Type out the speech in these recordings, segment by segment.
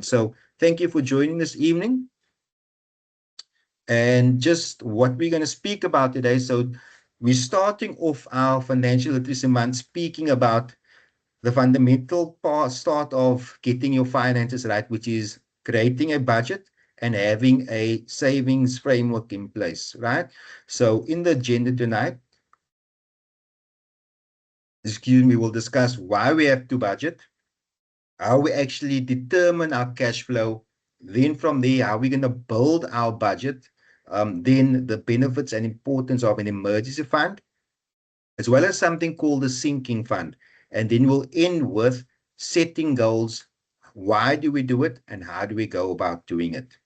So thank you for joining this evening. And just what we're going to speak about today. So we're starting off our financial literacy month speaking about the fundamental part, start of getting your finances right, which is creating a budget and having a savings framework in place, right? So in the agenda tonight, we'll discuss why we have to budget, how we actually determine our cash flow, then from there, how we're going to build our budget, then the benefits and importance of an emergency fund, as well as something called the sinking fund. And then we'll end with setting goals. Why do we do it and how do we go about doing it?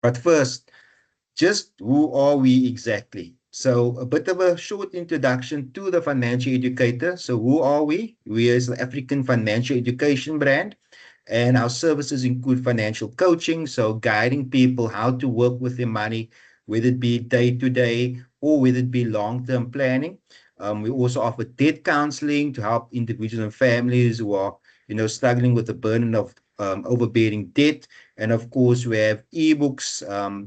But first, just who are we exactly? So a bit of a short introduction to the financial educator. So who are we? We are the African financial education brand, and our services include financial coaching, so guiding people how to work with their money, whether it be day to day or whether it be long-term planning. We also offer debt counseling to help individuals and families who are, struggling with the burden of overbearing debt. And of course, we have ebooks,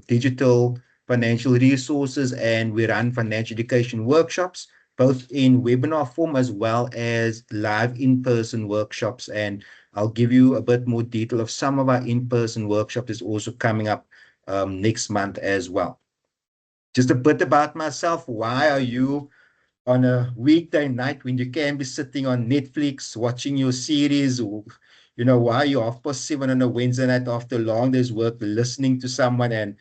digital financial resources, and we run financial education workshops, both in webinar form as well as live in-person workshops. And I'll give you a bit more detail of some of our in-person workshops is also coming up next month as well. Just a bit about myself. Why are you on a weekday night when you can be sitting on Netflix watching your series? Or, why are you 7:30 on a Wednesday night after a long day's work listening to someone, and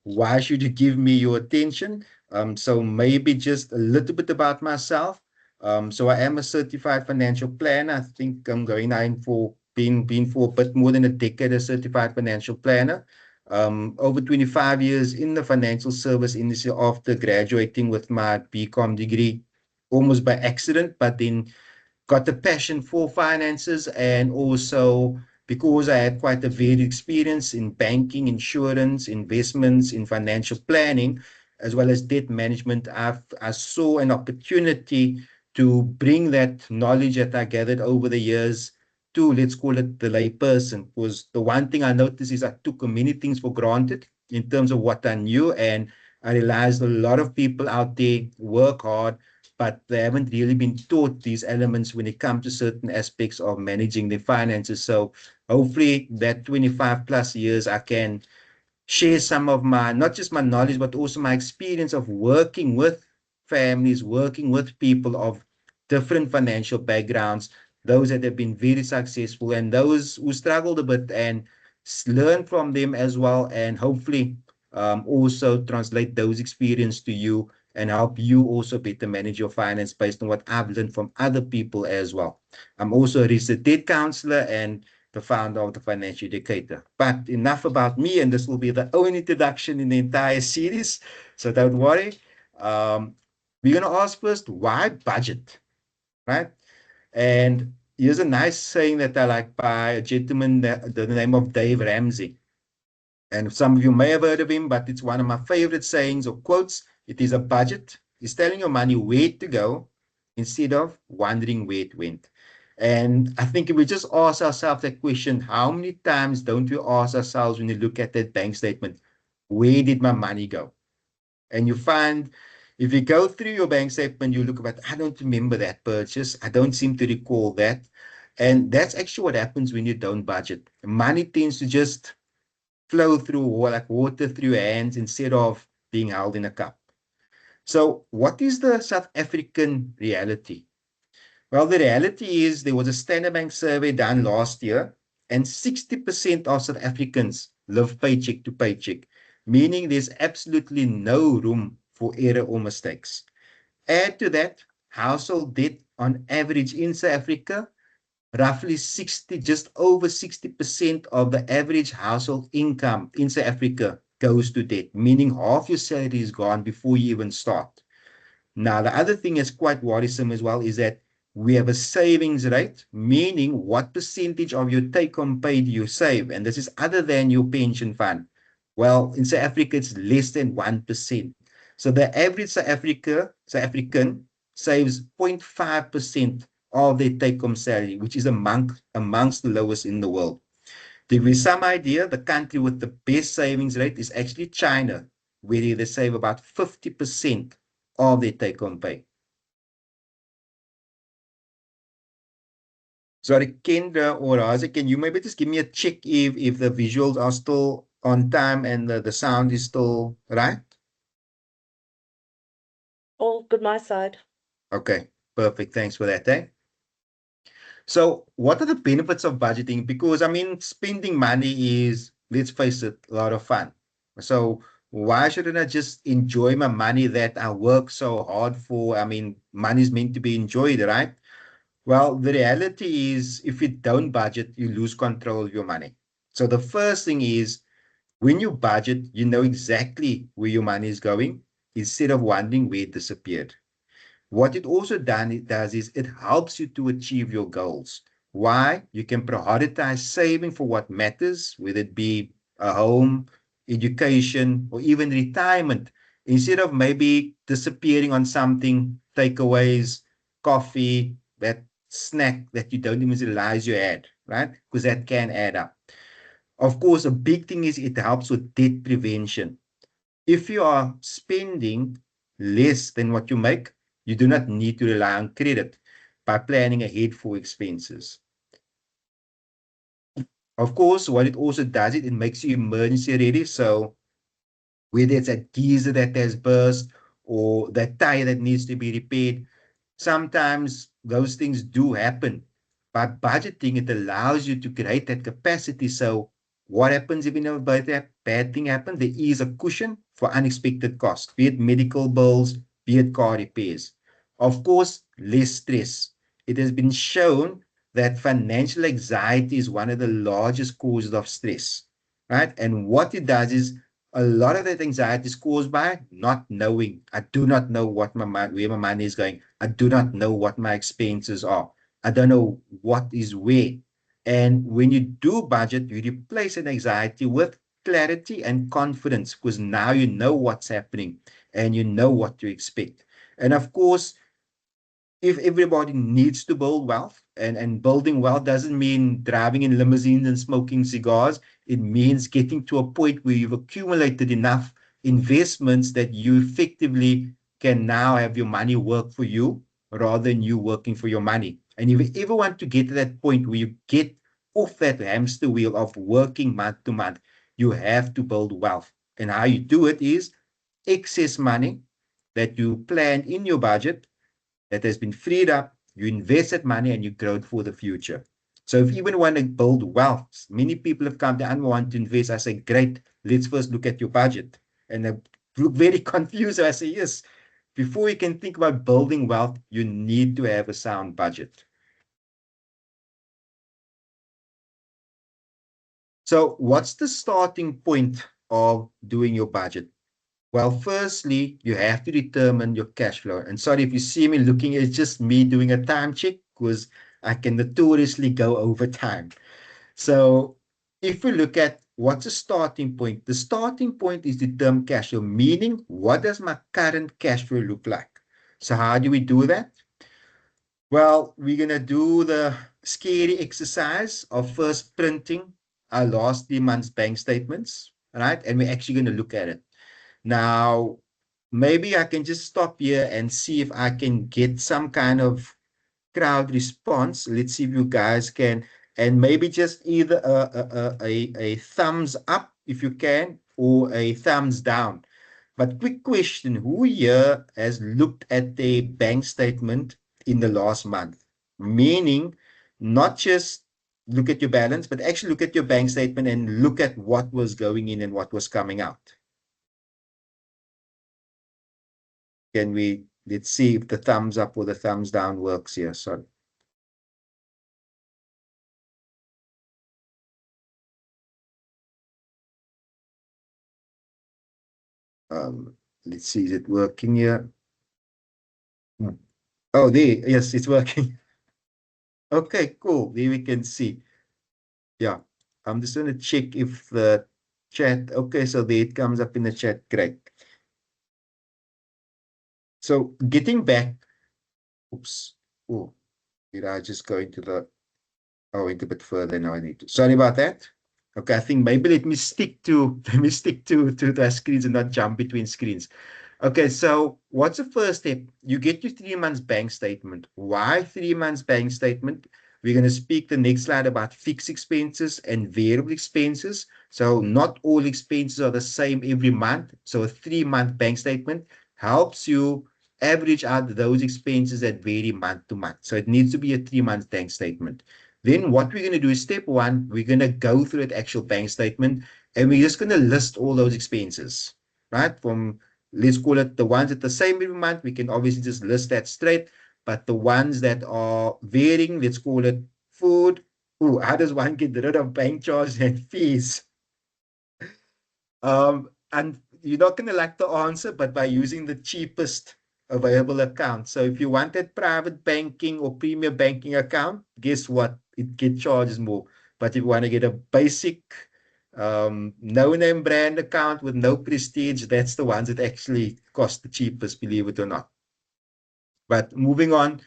why should you give me your attention? So maybe just a little bit about myself. So I am a certified financial planner. I think I'm going in for being for a bit more than a decade a certified financial planner. Over 25 years in the financial service industry after graduating with my BCom degree, almost by accident, but then got a passion for finances, and also because I had quite a varied experience in banking, insurance, investments, in financial planning, as well as debt management, I saw an opportunity to bring that knowledge that I gathered over the years to, let's call it, the layperson. Because the one thing I noticed is I took many things for granted in terms of what I knew, and I realized a lot of people out there work hard, but they haven't really been taught these elements when it comes to certain aspects of managing their finances. So hopefully that 25 plus years, I can share some of my, not just my knowledge, but also my experience of working with families, working with people of different financial backgrounds, those that have been very successful and those who struggled a bit, and learn from them as well. And hopefully also translate those experiences to you and help you also better manage your finance based on what I've learned from other people as well. I'm also a registered debt counselor and the founder of the Financial Educator. But enough about me, and this will be the only introduction in the entire series, so don't worry. We're going to ask first, why budget, right? And here's a nice saying that I like by a gentleman, the name of Dave Ramsey. And some of you may have heard of him, but it's one of my favorite sayings or quotes. It is a budget. It's telling your money where to go instead of wondering where it went. And I think if we just ask ourselves that question, how many times don't we ask ourselves when you look at that bank statement, where did my money go? And you find if you go through your bank statement, you look at, I don't remember that purchase. I don't seem to recall that. And that's actually what happens when you don't budget. Money tends to just flow through like water through your hands instead of being held in a cup. So, what is the South African reality? Well, the reality is there was a Standard Bank survey done last year, and 60% of South Africans live paycheck to paycheck, meaning there's absolutely no room for error or mistakes. Add to that, household debt on average in South Africa, roughly 60, just over 60% of the average household income in South Africa goes to debt, meaning half your salary is gone before you even start. Now, the other thing that's quite worrisome as well is that we have a savings rate, meaning what percentage of your take-home pay do you save? And this is other than your pension fund. Well, in South Africa, it's less than 1%. So the average South African saves 0.5% of their take-home salary, which is amongst the lowest in the world. To give you some idea, the country with the best savings rate is actually China, where they save about 50% of their take-home pay. Sorry, Kendra or Raza, can you maybe just give me a check if the visuals are still on time and the sound is still right? All good my side. Okay, perfect. Thanks for that, eh? So what are the benefits of budgeting? Because I mean, spending money is, let's face it, a lot of fun. So why shouldn't I just enjoy my money that I work so hard for? I mean, money is meant to be enjoyed, right? Well, the reality is if you don't budget, you lose control of your money. So the first thing is when you budget, you know exactly where your money is going instead of wondering where it disappeared. What it also does is it helps you to achieve your goals. Why? You can prioritize saving for what matters, whether it be a home, education, or even retirement, instead of maybe disappearing on something, takeaways, coffee, that snack that you don't even realize you had, right? Because that can add up. Of course, a big thing is it helps with debt prevention. If you are spending less than what you make, you do not need to rely on credit by planning ahead for expenses. Of course, what it also does, it makes you emergency ready. So whether it's a geyser that has burst or that tire that needs to be repaired, sometimes those things do happen. By budgeting, it allows you to create that capacity. So what happens if a bad thing happens? There is a cushion for unexpected costs, be it medical bills, be it car repairs. Of course, less stress. It has been shown that financial anxiety is one of the largest causes of stress, right? And what it does is a lot of that anxiety is caused by not knowing. I do not know where my money is going. I do not know what my expenses are. I don't know what is where. And when you do budget, you replace an anxiety with clarity and confidence because now you know what's happening and you know what to expect. And of course, if everybody needs to build wealth, and building wealth doesn't mean driving in limousines and smoking cigars. It means getting to a point where you've accumulated enough investments that you effectively can now have your money work for you rather than you working for your money. And if you ever want to get to that point where you get off that hamster wheel of working month to month, you have to build wealth. And how you do it is excess money that you plan in your budget that has been freed up, you invest that money and you grow it for the future. So if you even want to build wealth, many people have come to and want to invest. I say, great, let's first look at your budget. And they look very confused. I say, yes, before you can think about building wealth, you need to have a sound budget. So what's the starting point of doing your budget? Well, firstly, you have to determine your cash flow. And sorry if you see me looking, it's just me doing a time check because I can notoriously go over time. So if we look at what's the starting point, the starting point is determine cash flow, meaning what does my current cash flow look like? So how do we do that? Well, we're going to do the scary exercise of first printing our last 3 months bank statements, right? And we're actually going to look at it. Now, maybe I can just stop here and see if I can get some kind of crowd response. Let's see if you guys can, and maybe just either a thumbs up if you can, or a thumbs down. But quick question, who here has looked at their bank statement in the last month? Meaning, not just look at your balance, but actually look at your bank statement and look at what was going in and what was coming out. Can we, let's see if the thumbs up or the thumbs down works here. Sorry. Let's see, is it working here? Oh, there, yes, it's working. Okay, cool. There we can see. Yeah, I'm just going to check if the chat, okay, so there it comes up in the chat. Great. So getting back, oops. Oh, did I just go into the, oh, into a bit further now I need to. Sorry about that. Okay, I think maybe let me stick to to the screens and not jump between screens. Okay, so what's the first step? You get your 3 months bank statement. Why 3 months bank statement? We're going to speak the next slide about fixed expenses and variable expenses. So not all expenses are the same every month. So a 3 month bank statement helps you average out those expenses that vary month to month. So it needs to be a 3 month bank statement. Then what we're going to do is step one, we're going to go through the actual bank statement and we're just going to list all those expenses, right? From, let's call it the ones at the same every month, we can obviously just list that straight. But the ones that are varying, let's call it food. Ooh, how does one get rid of bank charges and fees? And you're not going to like the answer, but by using the cheapest available account. So if you want that private banking or premier banking account, guess what? It gets charges more. But if you want to get a basic no-name brand account with no prestige, that's the ones that actually cost the cheapest, believe it or not. But moving on,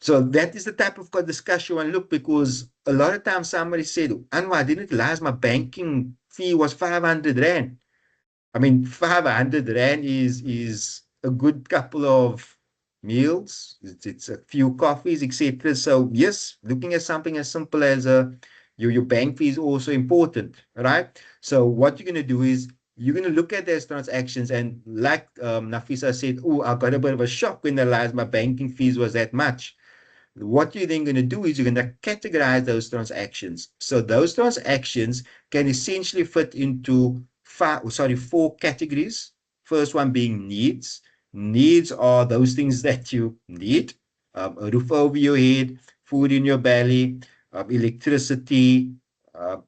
so that is the type of discussion and look, because a lot of times somebody said, Anwar, I didn't realize my banking fee was 500 Rand. I mean, 500 Rand is a good couple of meals. It's a few coffees, etc. So yes, looking at something as simple as your bank fee is also important, right? So what you're going to do is you're going to look at those transactions and like Nafisa said, oh, I got a bit of a shock when I realized my banking fees was that much. What you're then going to do is you're going to categorize those transactions. So those transactions can essentially fit into four categories. First one being needs. Needs are those things that you need: a roof over your head, food in your belly, electricity, uh,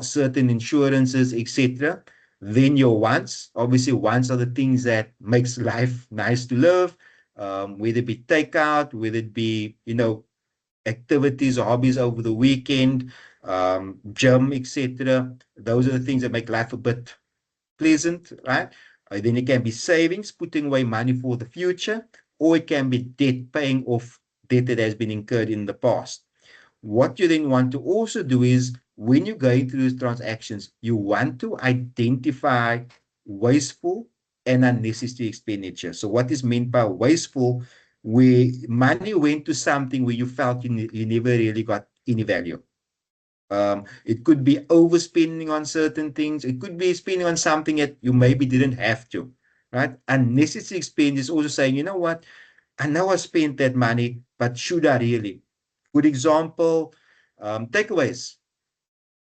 certain insurances, etc. Then your wants. Obviously, wants are the things that makes life nice to live, whether it be takeout, whether it be, activities or hobbies over the weekend, gym, etc. Those are the things that make life a bit pleasant, right? Then it can be savings, putting away money for the future, or it can be debt, paying off debt that has been incurred in the past. What you then want to also do is when you're going through these transactions, you want to identify wasteful and unnecessary expenditure. So what is meant by wasteful? Where money went to something where you felt you never really got any value. It could be overspending on certain things. It could be spending on something that you maybe didn't have to, right? Unnecessary expenditure is also saying, you know what? I know I spent that money, but should I really? Good example, takeaways.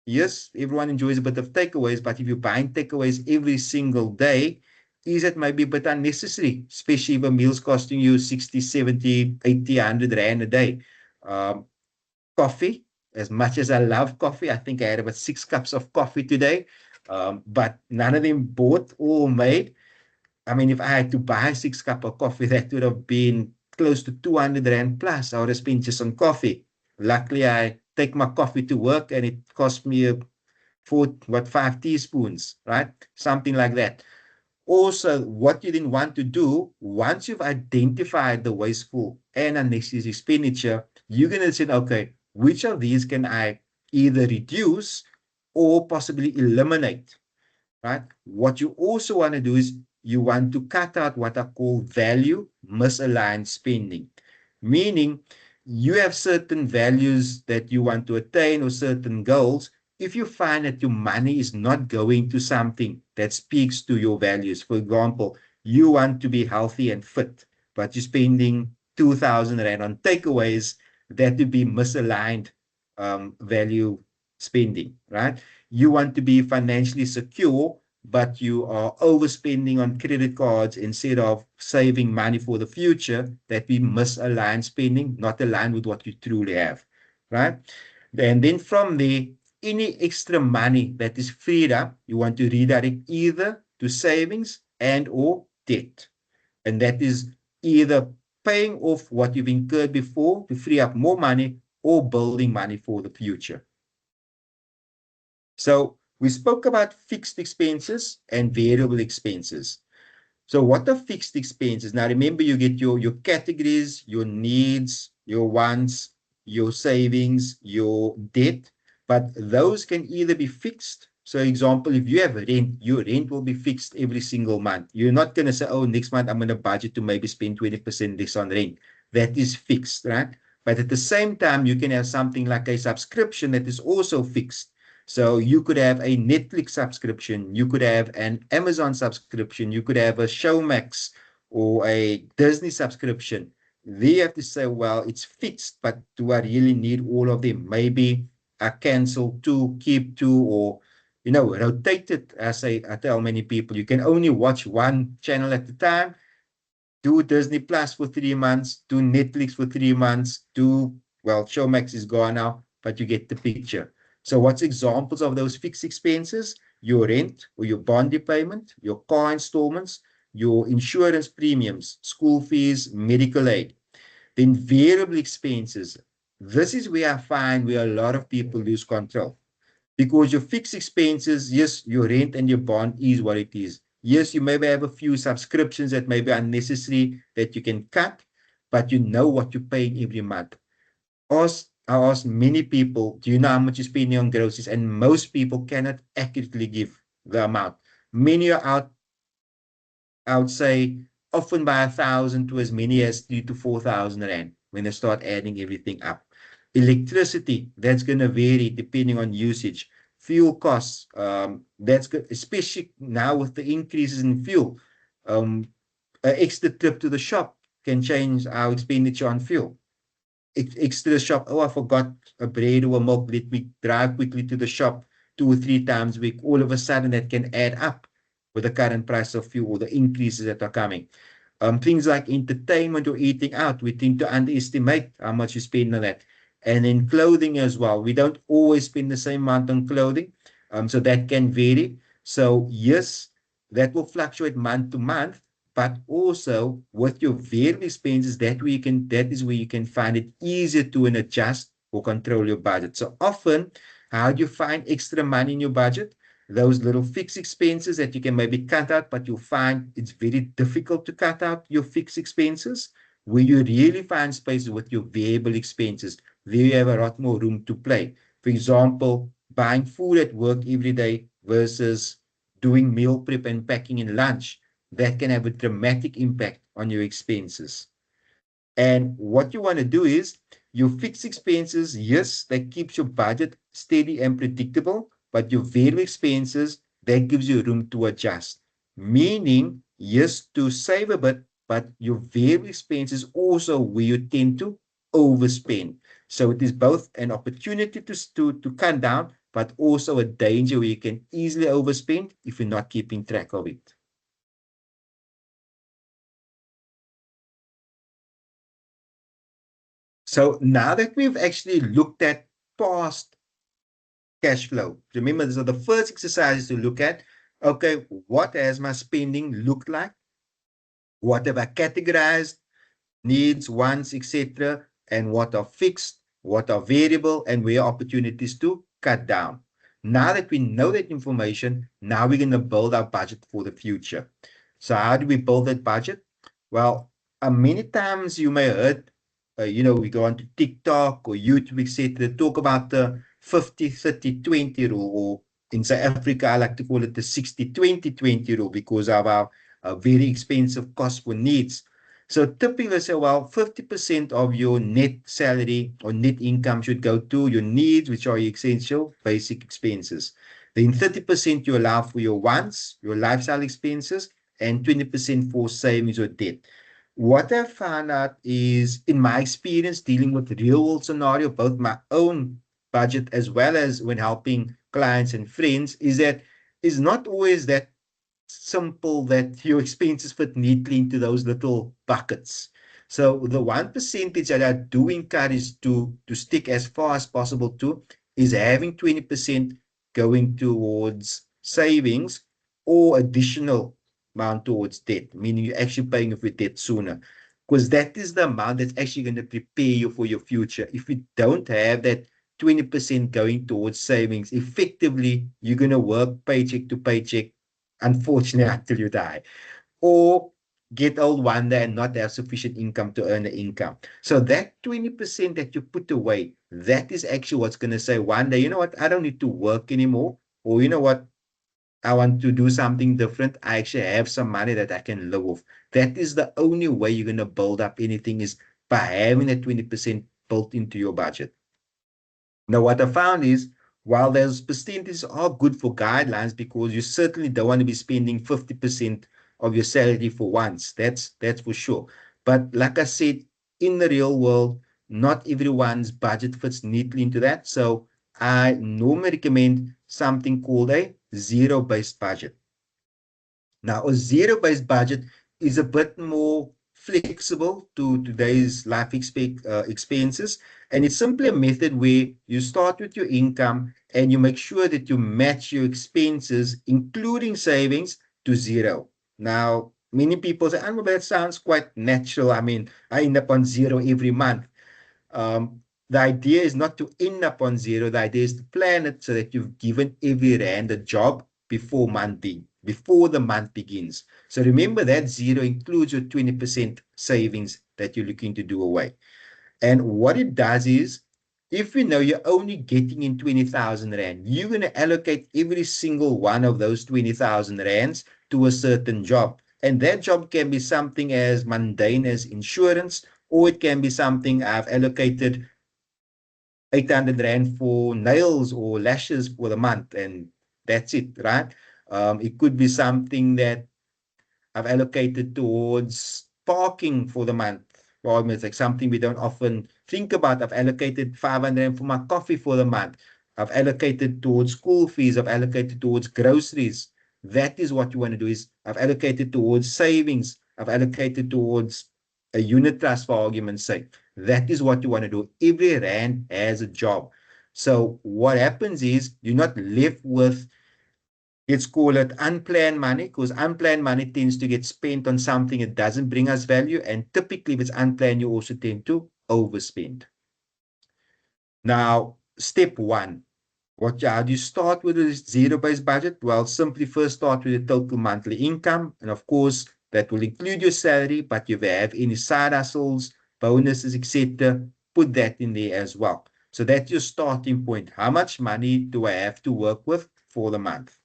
Yes, everyone enjoys a bit of takeaways, but if you're buying takeaways every single day, is it maybe a bit unnecessary, especially if a meal's costing you 60, 70, 80, 100 Rand a day. Um, Coffee, as much as I love coffee, I think I had about 6 cups of coffee today, but none of them bought or made. I mean, if I had to buy 6 cups of coffee, that would have been close to 200 Rand plus. I would have spent just on coffee. Luckily, I take my coffee to work and it cost me 5 teaspoons, right? Something like that. Also, what you then want to do, once you've identified the wasteful and unnecessary expenditure, you're going to say, okay, which of these can I either reduce or possibly eliminate? Right? What you also want to do is you want to cut out what I call value misaligned spending, meaning you have certain values that you want to attain or certain goals. If you find that your money is not going to something that speaks to your values, for example, you want to be healthy and fit, but you're spending 2,000 Rand on takeaways, that would be misaligned value spending, right? You want to be financially secure, but you are overspending on credit cards instead of saving money for the future, that we misalign spending, not align with what you truly have, right? And then from there, any extra money that is freed up, you want to redirect either to savings and or debt. And that is either paying off what you've incurred before to free up more money or building money for the future. So we spoke about fixed expenses and variable expenses. So what are fixed expenses? Now remember, you get your categories, your needs, your wants, your savings, your debt. But those can either be fixed. So example, if you have rent, your rent will be fixed every single month. You're not going to say, oh, next month I'm going to budget to maybe spend 20% less on rent. That is fixed, right? But at the same time, you can have something like a subscription that is also fixed. So you could have a Netflix subscription, you could have an Amazon subscription, you could have a Showmax or a Disney subscription. They have to say, well, it's fixed, but do I really need all of them? Maybe I cancel two, keep two, or rotate it. As I tell many people, you can only watch one channel at a time. Do Disney Plus for 3 months, do Netflix for 3 months, Showmax is gone now, but you get the picture. So what's examples of those fixed expenses? Your rent or your bond repayment, your car installments, your insurance premiums, school fees, medical aid. Then variable expenses. This is where I find where a lot of people lose control. Because your fixed expenses, yes, your rent and your bond is what it is. Yes, you maybe have a few subscriptions that may be unnecessary that you can cut, but you know what you're paying every month. I ask many people, do you know how much you're spending on groceries? And most people cannot accurately give the amount. Many are out, I would say, often by 1,000 to as many as 3 to 4,000 rand when they start adding everything up. Electricity, that's going to vary depending on usage. Fuel costs, that's good, especially now with the increases in fuel. An extra trip to the shop can change our expenditure on fuel. Extra shop, oh, I forgot a bread or a milk, let me drive quickly to the shop 2 or 3 times a week. All of a sudden, that can add up with the current price of fuel, the increases that are coming. Things like entertainment or eating out, we tend to underestimate how much you spend on that. And then clothing as well. We don't always spend the same amount on clothing. So that can vary. So yes, that will fluctuate month to month, but also with your variable expenses, that is where you can find it easier to adjust or control your budget. So often, how do you find extra money in your budget? Those little fixed expenses that you can maybe cut out, but you'll find it's very difficult to cut out your fixed expenses. Where you really find space with your variable expenses, there you have a lot more room to play. For example, buying food at work every day versus doing meal prep and packing in lunch, that can have a dramatic impact on your expenses. And what you want to do is your fixed expenses, yes, that keeps your budget steady and predictable, but your variable expenses, that gives you room to adjust. Meaning, yes, to save a bit, but your variable expenses also where you tend to overspend. So it is both an opportunity to cut down, but also a danger where you can easily overspend if you're not keeping track of it. So now that we've actually looked at past cash flow, remember, these are the first exercises to look at. Okay, what has my spending looked like? What have I categorized? Needs, wants, etc. And what are fixed, what are variable, and where are opportunities to cut down. Now that we know that information, now we're going to build our budget for the future. So how do we build that budget? Well, many times you may heard, we go on to TikTok or YouTube, etc., talk about the 50-30-20 rule, or in South Africa, I like to call it the 60-20-20 rule because of our very expensive cost for needs. So typically say, well, 50% of your net salary or net income should go to your needs, which are your essential basic expenses. Then 30% you allow for your wants, your lifestyle expenses, and 20% for savings or debt. What I found out is, in my experience dealing with real world scenario, both my own budget as well as when helping clients and friends, is that it's not always that simple that your expenses fit neatly into those little buckets. So the 1% that I do encourage to stick as far as possible to is having 20% going towards savings or additional amount towards debt, meaning you're actually paying off your debt sooner. Because that is the amount that's actually going to prepare you for your future. If you don't have that 20% going towards savings, effectively, you're going to work paycheck to paycheck, unfortunately, until you die. Or get old one day and not have sufficient income to earn the income. So that 20% that you put away, that is actually what's going to say one day, you know what, I don't need to work anymore. Or you know what, I want to do something different. I actually have some money that I can live off. That is the only way you're going to build up anything, is by having that 20% built into your budget. Now, what I found is, while those percentages are good for guidelines, because you certainly don't want to be spending 50% of your salary for once. That's for sure. But like I said, in the real world, not everyone's budget fits neatly into that. So I normally recommend something called a zero-based budget. Now, a zero-based budget is a bit more flexible to today's life expenses. And it's simply a method where you start with your income and you make sure that you match your expenses, including savings, to zero. Now, many people say, oh, that sounds quite natural. I mean, I end up on zero every month. The idea is not to end up on zero. The idea is to plan it so that you've given every rand a job before the month begins. So remember that zero includes your 20% savings that you're looking to do away. And what it does is, if you know you're only getting in 20,000 rand, you're going to allocate every single one of those 20,000 rands to a certain job. And that job can be something as mundane as insurance, or it can be something I've allocated 800 rand for nails or lashes for the month, and that's it, right? It could be something that I've allocated towards parking for the month. Well, it's like something we don't often think about. I've allocated 500 for my coffee for the month. I've allocated towards school fees. I've allocated towards groceries. That is what you want to do, is I've allocated towards savings. I've allocated towards a unit trust, for argument's sake. That is what you want to do. Every rand has a job. So what happens is you're not left with, let's call it unplanned money, because unplanned money tends to get spent on something that doesn't bring us value. And typically, if it's unplanned, you also tend to overspend. Now, step one, how do you start with a zero-based budget? Well, simply first start with the total monthly income. And of course, that will include your salary, but if you have any side hustles, bonuses, etc., put that in there as well. So that's your starting point. How much money do I have to work with for the month?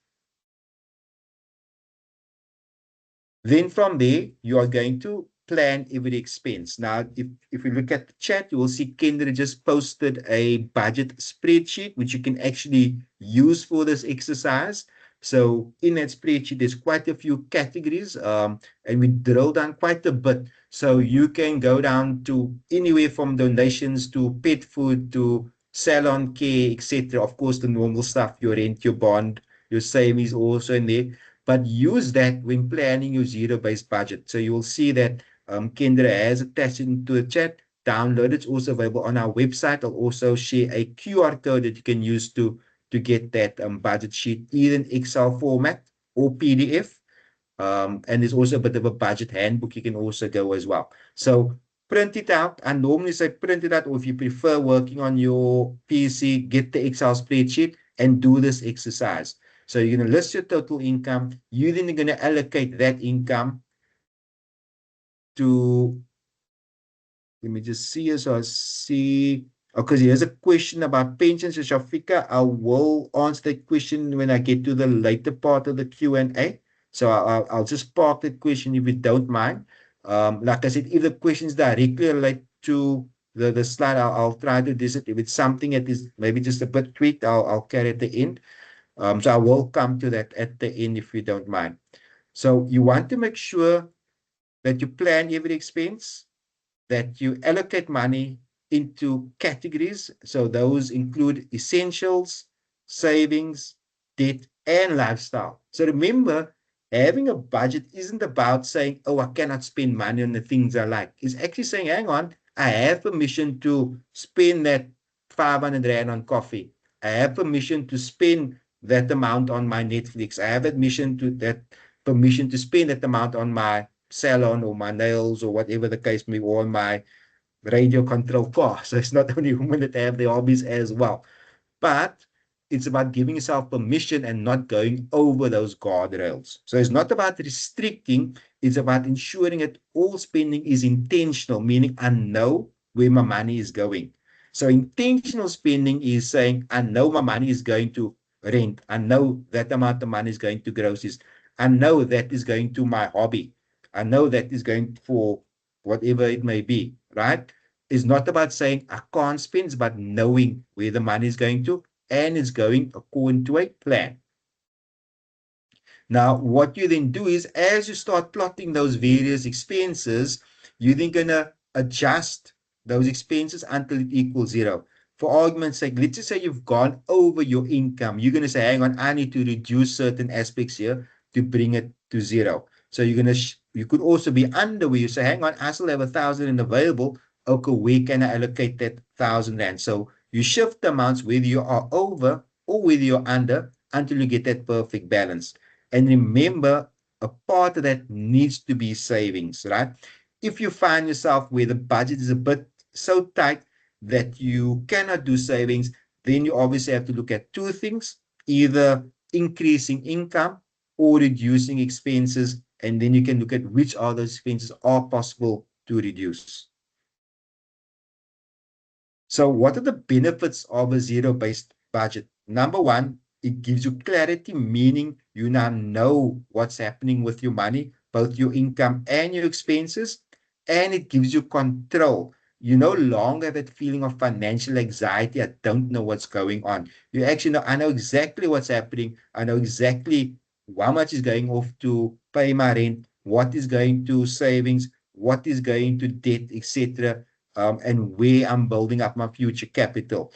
Then from there, you are going to plan every expense. Now, if we look at the chat, you will see Kendra just posted a budget spreadsheet, which you can actually use for this exercise. So in that spreadsheet, there's quite a few categories, and we drill down quite a bit. So you can go down to anywhere from donations to pet food to salon care, etc. Of course, the normal stuff, your rent, your bond, your savings also in there. But use that when planning your zero-based budget. So you will see that Kendra has attached it into the chat. Download it. It's also available on our website. I'll also share a QR code that you can use to get that budget sheet, either in Excel format or PDF. And there's also a bit of a budget handbook you can also go as well. So print it out. I normally say print it out, or if you prefer working on your PC, get the Excel spreadsheet and do this exercise. So you're going to list your total income. You're then going to allocate that income to, let me just see. So I see, because here's a question about pensions. So Shafika, I will answer that question when I get to the later part of the Q&A. So I'll just park that question if you don't mind. Like I said, if the questions directly relate to the slide, I'll try to do it. If it's something that is maybe just a bit tweaked, I'll carry at the end. So I will come to that at the end if you don't mind. So you want to make sure that you plan every expense, that you allocate money into categories. So those include essentials, savings, debt, and lifestyle. So remember, having a budget isn't about saying, oh, I cannot spend money on the things I like. It's actually saying, hang on, I have permission to spend that 500 rand on coffee. I have permission to spend that amount on my Netflix. I have permission to spend that amount on my salon or my nails or whatever the case may be, or my radio control car. So it's not only women that have their hobbies as well. But it's about giving yourself permission and not going over those guardrails. So it's not about restricting, it's about ensuring that all spending is intentional, meaning I know where my money is going. So intentional spending is saying, I know my money is going to rent. I know that amount of money is going to groceries. I know that is going to my hobby. I know that is going for whatever it may be, right? It's not about saying I can't spend, it's about knowing where the money is going to, and it's going according to a plan. Now, what you then do is, as you start plotting those various expenses, you're then going to adjust those expenses until it equals zero. For argument's sake, let's just say you've gone over your income. You're going to say, hang on, I need to reduce certain aspects here to bring it to zero. So you're going to, you could also be under where you say, hang on, I still have 1,000 available. Okay, where can I allocate that 1,000 rand? So you shift the amounts whether you are over or whether you're under until you get that perfect balance. And remember, a part of that needs to be savings, right? If you find yourself where the budget is a bit so tight that you cannot do savings, then you obviously have to look at two things, either increasing income or reducing expenses. And then you can look at which of those expenses are possible to reduce. So what are the benefits of a zero-based budget? Number one, it gives you clarity, meaning you now know what's happening with your money, both your income and your expenses, and it gives you control. You no longer have that feeling of financial anxiety. I don't know what's going on. You actually know, I know exactly what's happening. I know exactly how much is going off to pay my rent, what is going to savings, what is going to debt, etc., and where I'm building up my future capital.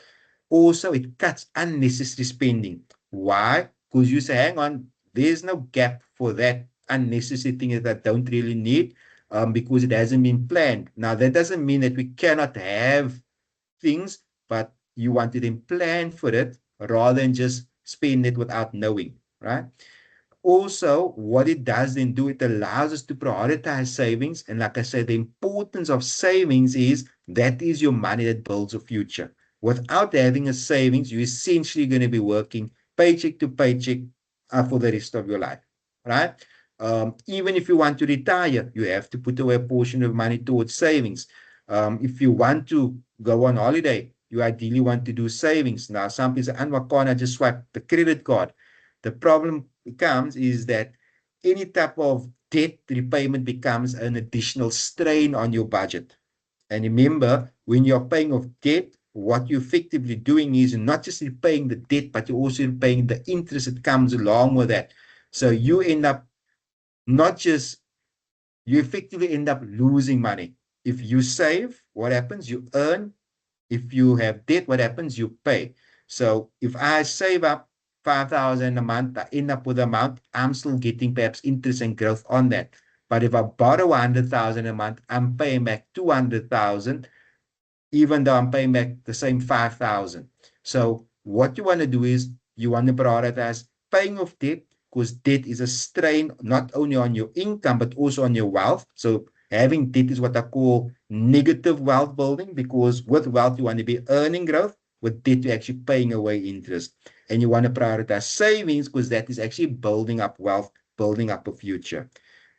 Also, it cuts unnecessary spending. Why? Because you say, hang on, there's no gap for that unnecessary thing that I don't really need, because it hasn't been planned. Now, that doesn't mean that we cannot have things, but you want to then plan for it rather than just spend it without knowing, right? Also, what it does then do, it allows us to prioritize savings. And like I said, the importance of savings is that is your money that builds a future. Without having a savings, you're essentially going to be working paycheck to paycheck for the rest of your life, right? Even if you want to retire, you have to put away a portion of money towards savings. If you want to go on holiday, you ideally want to do savings. Now, some people say, "And can't I just swipe the credit card?" The problem becomes is that any type of debt repayment becomes an additional strain on your budget. And remember, when you're paying off debt, what you're effectively doing is not just repaying the debt, but you're also repaying the interest that comes along with that. So you end up not just, you effectively end up losing money. If you save, what happens? You earn. If you have debt, what happens? You pay. So if I save up 5,000 a month, I end up with an amount, I'm still getting perhaps interest and growth on that. But if I borrow 100,000 a month, I'm paying back 200,000, even though I'm paying back the same 5,000. So what you want to do is you want to prioritize paying off debt, because debt is a strain not only on your income, but also on your wealth. So having debt is what I call negative wealth building, because with wealth, you want to be earning growth. With debt, you're actually paying away interest. And you want to prioritize savings, because that is actually building up wealth, building up a future.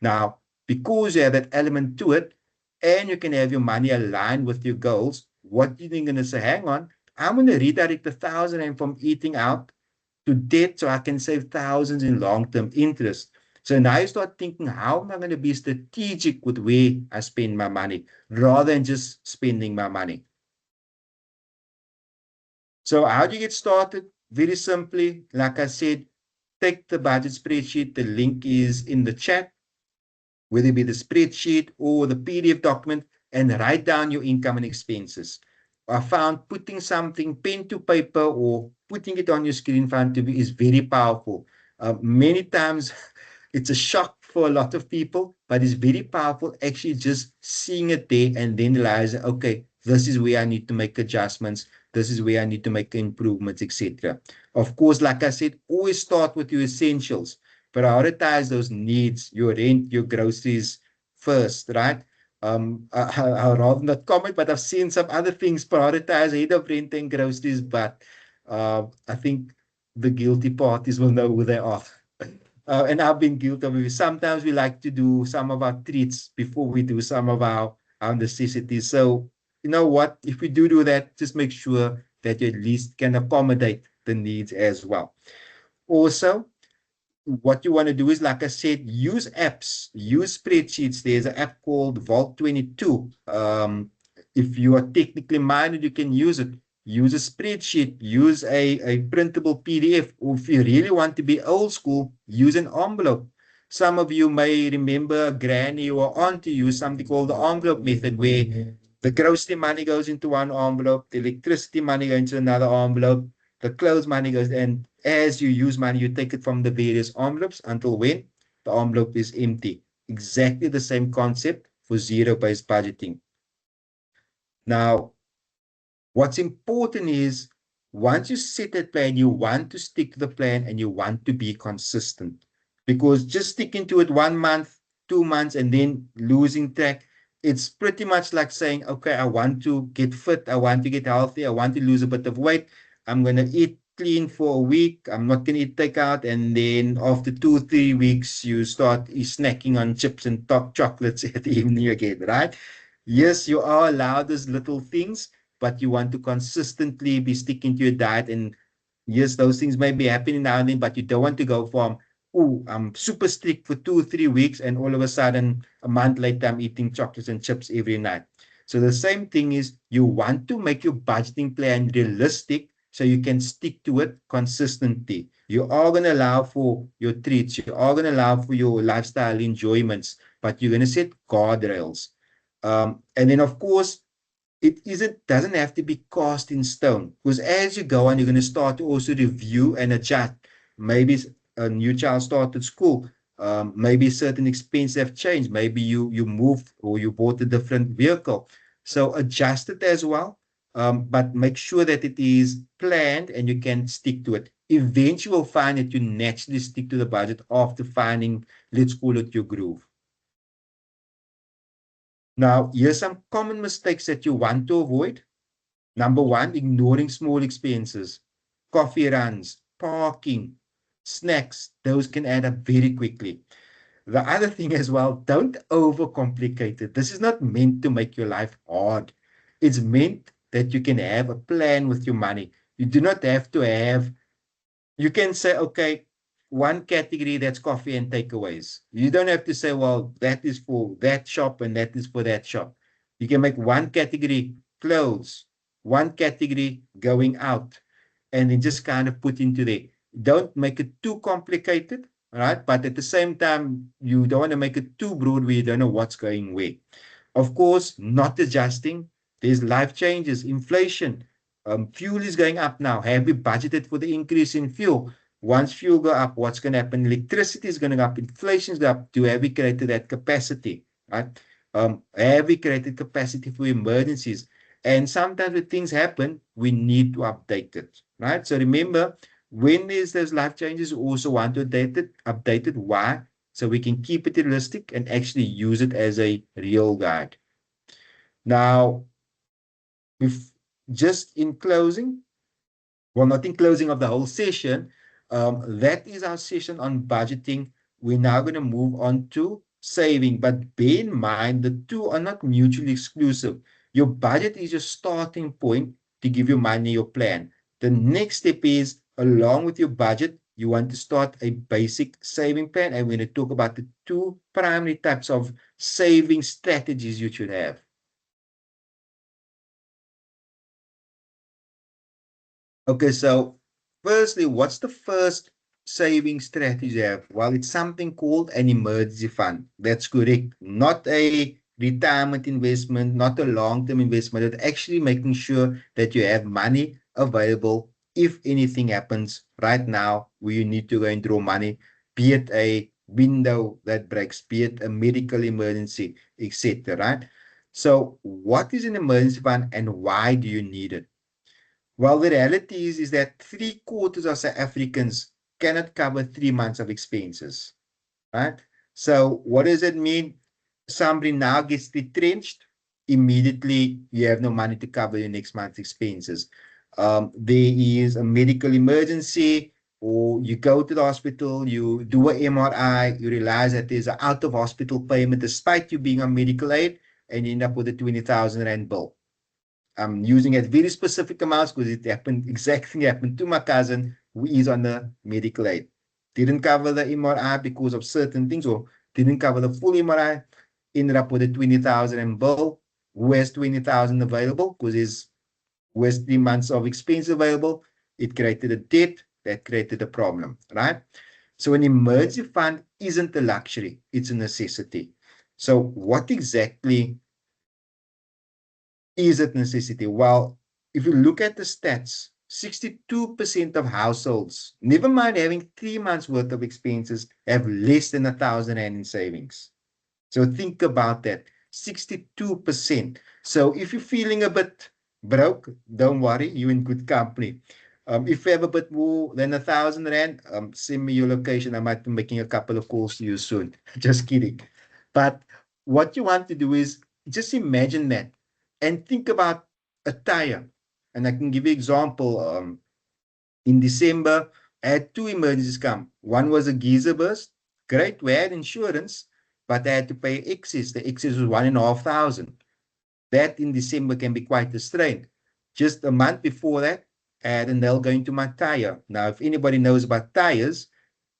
Now, because you have that element to it, and you can have your money aligned with your goals, what you going to say, hang on, I'm going to redirect 1,000 and from eating out to debt so I can save thousands in long-term interest. So now you start thinking, how am I going to be strategic with where I spend my money rather than just spending my money? So how do you get started? Very simply, like I said, take the budget spreadsheet. The link is in the chat, whether it be the spreadsheet or the PDF document, and write down your income and expenses. I found putting something pen to paper or putting it on your screen in front of you is very powerful. Many times it's a shock for a lot of people, but it's very powerful actually just seeing it there and then realizing, okay, this is where I need to make adjustments. This is where I need to make improvements, etc. Of course, like I said, always start with your essentials. Prioritize those needs, your rent, your groceries first, right? I'll rather not comment, but I've seen some other things prioritize ahead of rent and groceries. But I think the guilty parties will know who they are. And I've been guilty of it. Sometimes we like to do some of our treats before we do some of our necessities. So, you know what? If we do that, just make sure that you at least can accommodate the needs as well. Also, what you want to do is, like I said, use apps, use spreadsheets. There's an app called Vault 22. If you are technically minded, you can use it. Use a spreadsheet, use a printable PDF, or if you really want to be old school, use an envelope. Some of you may remember granny or auntie use something called the envelope method, where the grocery money goes into one envelope, the electricity money goes into another envelope, the clothes money goes, and as you use money, you take it from the various envelopes until when the envelope is empty. Exactly the same concept for zero-based budgeting. Now, what's important is, once you set that plan, you want to stick to the plan and you want to be consistent. Because just sticking to it 1 month, 2 months, and then losing track, it's pretty much like saying, okay, I want to get fit, I want to get healthy, I want to lose a bit of weight. I'm going to eat clean for a week. I'm not going to eat takeout. And then after 2, 3 weeks, you start snacking on chips and top chocolates at the evening again, right? Yes, you are allowed those little things, but you want to consistently be sticking to your diet. And yes, those things may be happening now and then, but you don't want to go from, oh, I'm super strict for 2, 3 weeks, and all of a sudden, a month later, I'm eating chocolates and chips every night. So the same thing is, you want to make your budgeting plan realistic so you can stick to it consistently. You are going to allow for your treats, you are going to allow for your lifestyle enjoyments, but you're going to set guardrails. And then, of course, doesn't have to be cast in stone, because as you go on, you're going to start to also review and adjust. Maybe a new child started school. Maybe certain expenses have changed. Maybe you moved or you bought a different vehicle. So adjust it as well. But make sure that it is planned and you can stick to it. Eventually, you'll find that you naturally stick to the budget after finding, let's call it, your groove. Now, here's some common mistakes that you want to avoid. Number one, ignoring small expenses, coffee runs, parking, snacks. Those can add up very quickly. The other thing as well, don't overcomplicate it. This is not meant to make your life hard. It's meant that you can have a plan with your money. You do not have to have, you can say, okay, one category, that's coffee and takeaways. You don't have to say, well, that is for that shop and that is for that shop. You can make one category clothes, one category going out, and then just kind of put into there. Don't make it too complicated, right? But at the same time, you don't want to make it too broad where you don't know what's going where. Of course, not adjusting. There's life changes, inflation. Fuel is going up now. Have we budgeted for the increase in fuel? Once fuel go up, what's going to happen? Electricity is going to go up. Inflation is going up. Have we created that capacity? Right? Have we created capacity for emergencies? And sometimes when things happen, we need to update it. Right? So remember, when there's those life changes, we also want to update it. Why? So we can keep it realistic and actually use it as a real guide. Now, if just in closing, well, not in closing of the whole session, that is our session on budgeting. We're now going to move on to saving, but bear in mind the two are not mutually exclusive. Your budget is your starting point to give you money your plan. The next step is, along with your budget, you want to start a basic saving plan, and we're going to talk about the two primary types of saving strategies you should have. Okay, so firstly, what's the first saving strategy you have? Well, it's something called an emergency fund. That's correct. Not a retirement investment, not a long-term investment, but actually making sure that you have money available if anything happens right now where you need to go and draw money, be it a window that breaks, be it a medical emergency, etc. Right? So, what is an emergency fund and why do you need it? Well, the reality is that 3/4 of South Africans cannot cover 3 months of expenses, right? So what does it mean? Somebody now gets retrenched, immediately you have no money to cover your next month's expenses. There is a medical emergency, or you go to the hospital, you do an MRI, you realize that there's an out of hospital payment despite you being on medical aid, and you end up with a 20,000 Rand bill. I'm using it very specific amounts because it happened, exactly happened to my cousin who is on the medical aid. Didn't cover the MRI because of certain things, or didn't cover the full MRI, ended up with a 20,000 Rand bill. Who has 20,000 available? Because there's who has 3 months of expense available. It created a debt that created a problem, right? So an emergency fund isn't a luxury, it's a necessity. So what exactly is it necessity? Well, if you look at the stats, 62% of households, never mind having 3 months worth of expenses, have less than 1,000 Rand in savings. So think about that, 62%. So if you're feeling a bit broke, don't worry, you're in good company. If you have a bit more than 1,000 Rand, send me your location. I might be making a couple of calls to you soon. Just kidding. But what you want to do is just imagine that and think about a tire. And I can give you an example. In December, I had two emergencies come. One was a geyser burst. Great, we had insurance, but I had to pay excess. The excess was 1,500. That in December can be quite a strain. Just a month before that, I had a nail going to my tire. Now, if anybody knows about tires,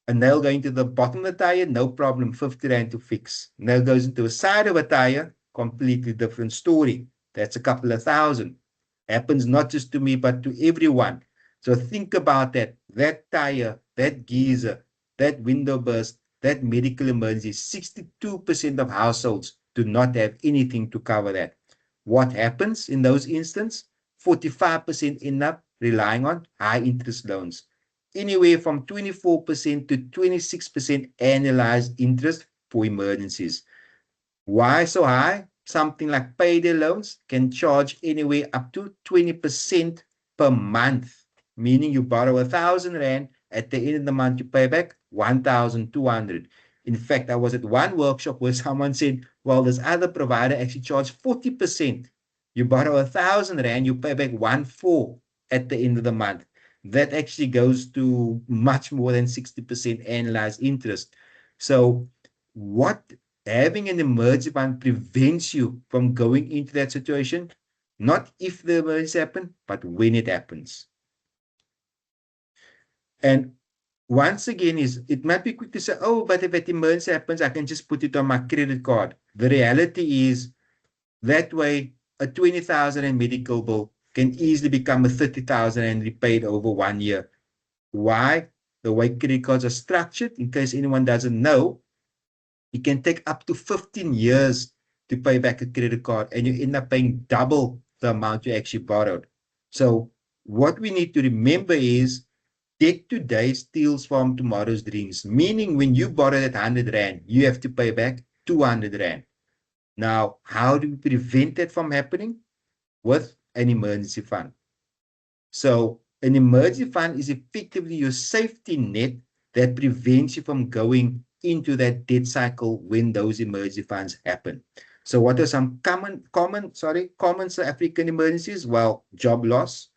a nail going to the bottom of the tire, no problem, 50 Rand to fix. Nail goes into the side of a tire, completely different story. That's a couple of thousand. Happens not just to me, but to everyone. So think about that. That tire, that geyser, that window burst, that medical emergency, 62% of households do not have anything to cover that. What happens in those instances? 45% end up relying on high interest loans, anywhere from 24% to 26% annualized interest for emergencies. Why so high? Something like payday loans can charge anywhere up to 20% per month, meaning you borrow 1,000 Rand, at the end of the month you pay back 1,200. In fact, I was at one workshop where someone said, well, this other provider actually charged 40%. You borrow 1,000 Rand, you pay back 1,400 at the end of the month. That actually goes to much more than 60% annualized interest. So what having an emergency fund prevents you from going into that situation, not if the emergency happens, but when it happens. And once again, it might be quick to say, oh, but if an emergency happens, I can just put it on my credit card. The reality is that way, a 20,000 Rand medical bill can easily become a 30,000 Rand repaid over 1 year. Why? The way credit cards are structured, in case anyone doesn't know, it can take up to 15 years to pay back a credit card, and you end up paying double the amount you actually borrowed. So what we need to remember is debt today steals from tomorrow's dreams, meaning when you borrow that 100 Rand, you have to pay back 200 Rand. Now, how do we prevent that from happening? With an emergency fund. So an emergency fund is effectively your safety net that prevents you from going into that debt cycle when those emergency funds happen. So what are some common South African emergencies? Well, job loss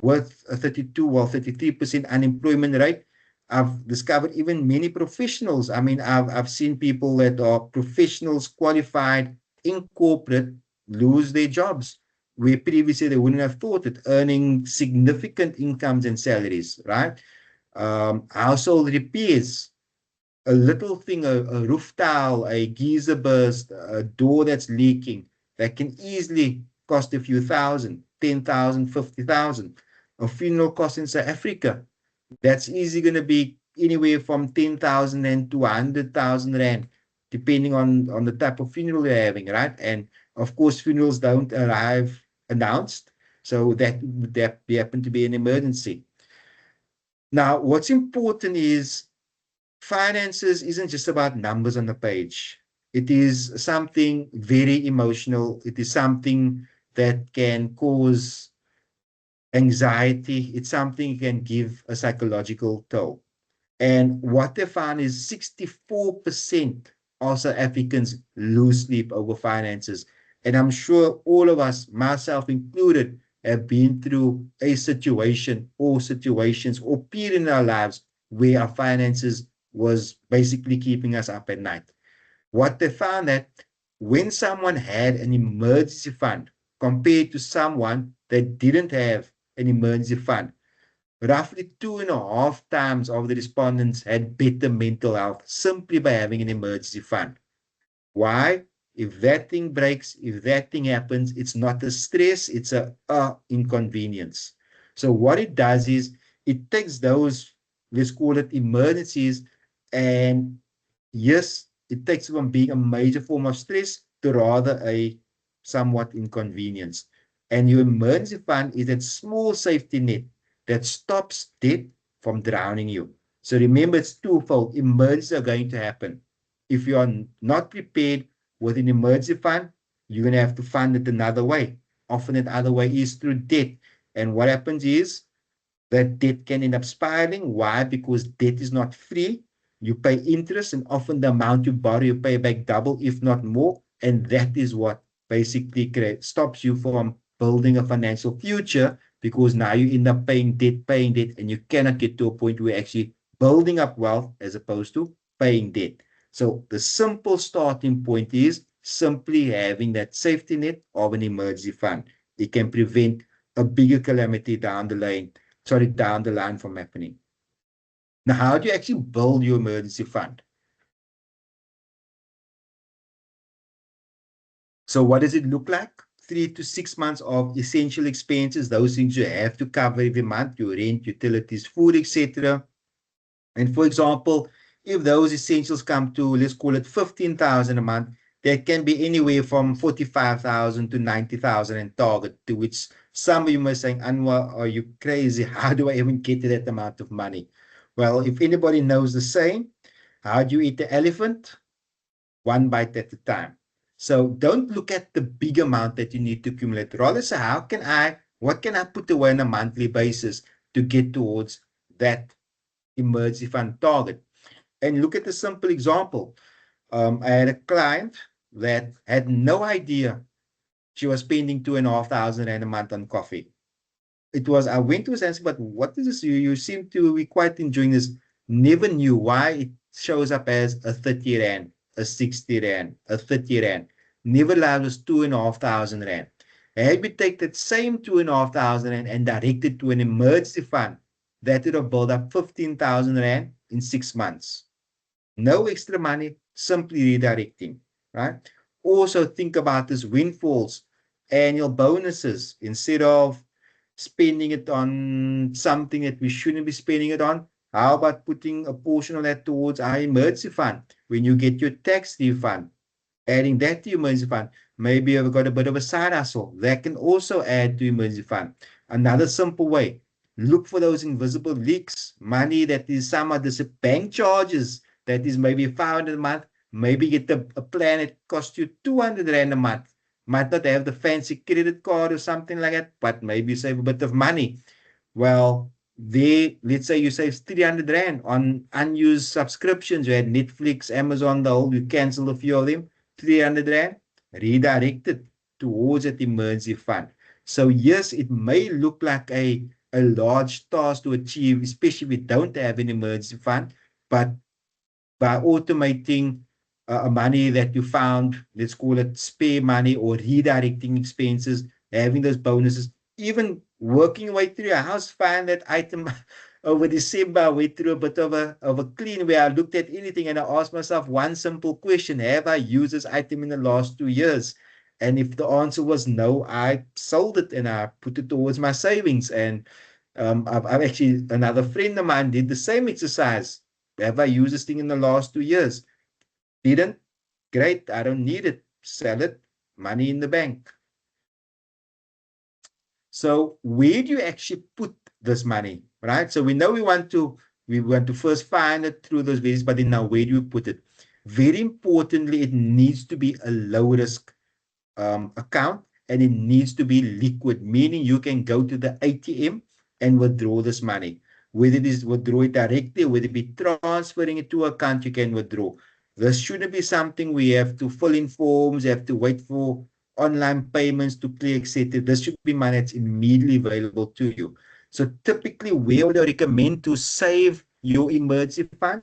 with a 33% unemployment rate. I've discovered even many professionals. I mean, I've seen people that are professionals qualified in corporate lose their jobs, where previously they wouldn't have thought it, earning significant incomes and salaries, right? Household repairs, a little thing, a roof tile, a geyser burst, a door that's leaking, that can easily cost a few thousand, 10,000, 50,000. A funeral cost in South Africa, that's easily going to be anywhere from 10,000 Rand to 100,000 Rand, depending on the type of funeral you're having, right? And of course, funerals don't arrive announced, so that would happen to be an emergency. Now, what's important is finances isn't just about numbers on the page. It is something very emotional. It is something that can cause anxiety. It's something you can give a psychological toll. And what they found is 64% of South Africans lose sleep over finances. And I'm sure all of us, myself included, have been through a situation or situations or period in our lives where our finances was basically keeping us up at night. What they found that when someone had an emergency fund compared to someone that didn't have an emergency fund, roughly 2.5 times of the respondents had better mental health simply by having an emergency fund. Why? If that thing breaks, if that thing happens, it's not a stress, it's a inconvenience. So what it does is it takes those, let's call it emergencies, and yes, it takes from being a major form of stress to rather a somewhat inconvenience. And your emergency fund is that small safety net that stops debt from drowning you. So remember, it's twofold. Emergencies are going to happen. If you are not prepared with an emergency fund, you're going to have to fund it another way. Often that other way is through debt. And what happens is that debt can end up spiraling. Why? Because debt is not free. You pay interest, and often the amount you borrow, you pay back double, if not more. And that is what basically stops you from building a financial future, because now you end up paying debt, and you cannot get to a point where actually building up wealth as opposed to paying debt. So the simple starting point is simply having that safety net of an emergency fund. It can prevent a bigger calamity down the line from happening. Now, how do you actually build your emergency fund? So what does it look like? 3 to 6 months of essential expenses, those things you have to cover every month, your rent, utilities, food, etc. And for example, if those essentials come to, let's call it 15,000 a month, that can be anywhere from 45,000 to 90,000 in target, to which some of you may say, Anwar, are you crazy? How do I even get to that amount of money? Well, if anybody knows the saying, how do you eat the elephant? One bite at a time. So don't look at the big amount that you need to accumulate. Rather say, what can I put away on a monthly basis to get towards that emergency fund target? And look at the simple example. I had a client that had no idea she was spending 2,500 a month on coffee. I went to her and said, but what is this? You seem to be quite enjoying this. Never knew why it shows up as a 30 Rand, a 60 Rand, a 30 Rand. Never allowed us 2,500 Rand. Had we take that same 2,500 Rand and direct it to an emergency fund, that would have built up 15,000 Rand in 6 months. No extra money, simply redirecting, right? Also think about this windfalls, annual bonuses, instead of spending it on something that we shouldn't be spending it on. How about putting a portion of that towards our emergency fund? When you get your tax refund, adding that to your emergency fund. Maybe you've got a bit of a side hustle that can also add to your emergency fund. Another simple way, look for those invisible leaks, money that is some of the bank charges that is maybe 500 a month. Maybe get a plan that costs you 200 Rand a month. Might not have the fancy credit card or something like that, but maybe you save a bit of money. Well, let's say you save 300 Rand on unused subscriptions. You had Netflix, Amazon, you cancel a few of them, 300 Rand, redirected towards that emergency fund. So yes, it may look like a large task to achieve, especially if we don't have an emergency fund, but by automating money that you found, let's call it spare money, or redirecting expenses, having those bonuses, even working your way through your house, find that item over December. I went through a bit of a clean where I looked at anything and I asked myself one simple question: have I used this item in the last 2 years? And if the answer was no, I sold it and I put it towards my savings. And I've actually, another friend of mine did the same exercise. Have I used this thing in the last 2 years? Didn't? Great. I don't need it. Sell it. Money in the bank. So where do you actually put this money, right? So we know we want to first find it through those ways, but then now where do you put it? Very importantly, it needs to be a low risk account, and it needs to be liquid, meaning you can go to the ATM and withdraw this money. Whether it is withdraw it directly, whether it be transferring it to an account, you can withdraw. This shouldn't be something we have to fill in forms, have to wait for online payments to clear, etc. This should be money that's immediately available to you. So typically, where would I recommend to save your emergency fund,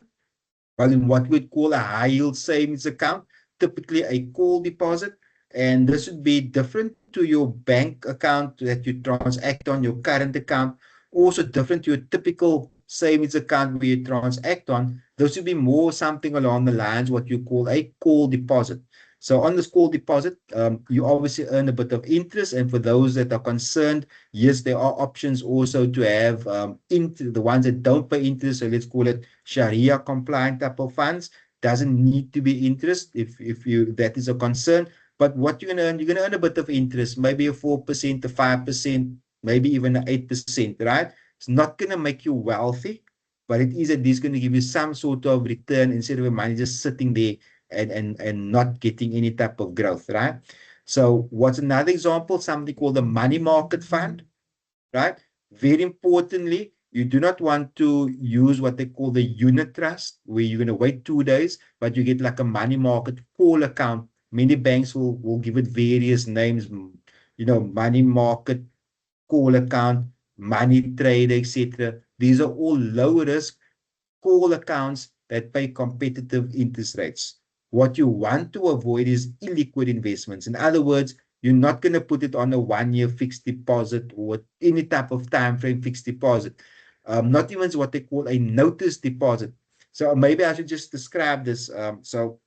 well, in what we'd call a high yield savings account, typically a call deposit. And this would be different to your bank account that you transact on, your current account, also different to your typical savings account where you transact on. This would be more something along the lines what you call a call deposit. So on this call deposit, you obviously earn a bit of interest. And for those that are concerned, yes, there are options also to have into the ones that don't pay interest. So let's call it Sharia compliant type of funds. Doesn't need to be interest if you that is a concern. But what you're gonna earn a bit of interest, maybe a 4%, a 5%, maybe even an 8%, right? It's not gonna make you wealthy, but it is at least going to give you some sort of return instead of money just sitting there and not getting any type of growth, right? So what's another example? Something called the money market fund, right? Very importantly, you do not want to use what they call the unit trust, where you're going to wait 2 days, but you get like a money market call account. Many banks will give it various names, money market call account, money trade, etc. These are all low risk call accounts that pay competitive interest rates. What you want to avoid is illiquid investments. In other words, you're not going to put it on a 1 year fixed deposit or any type of time frame fixed deposit. Not even what they call a notice deposit. So maybe I should just describe this. So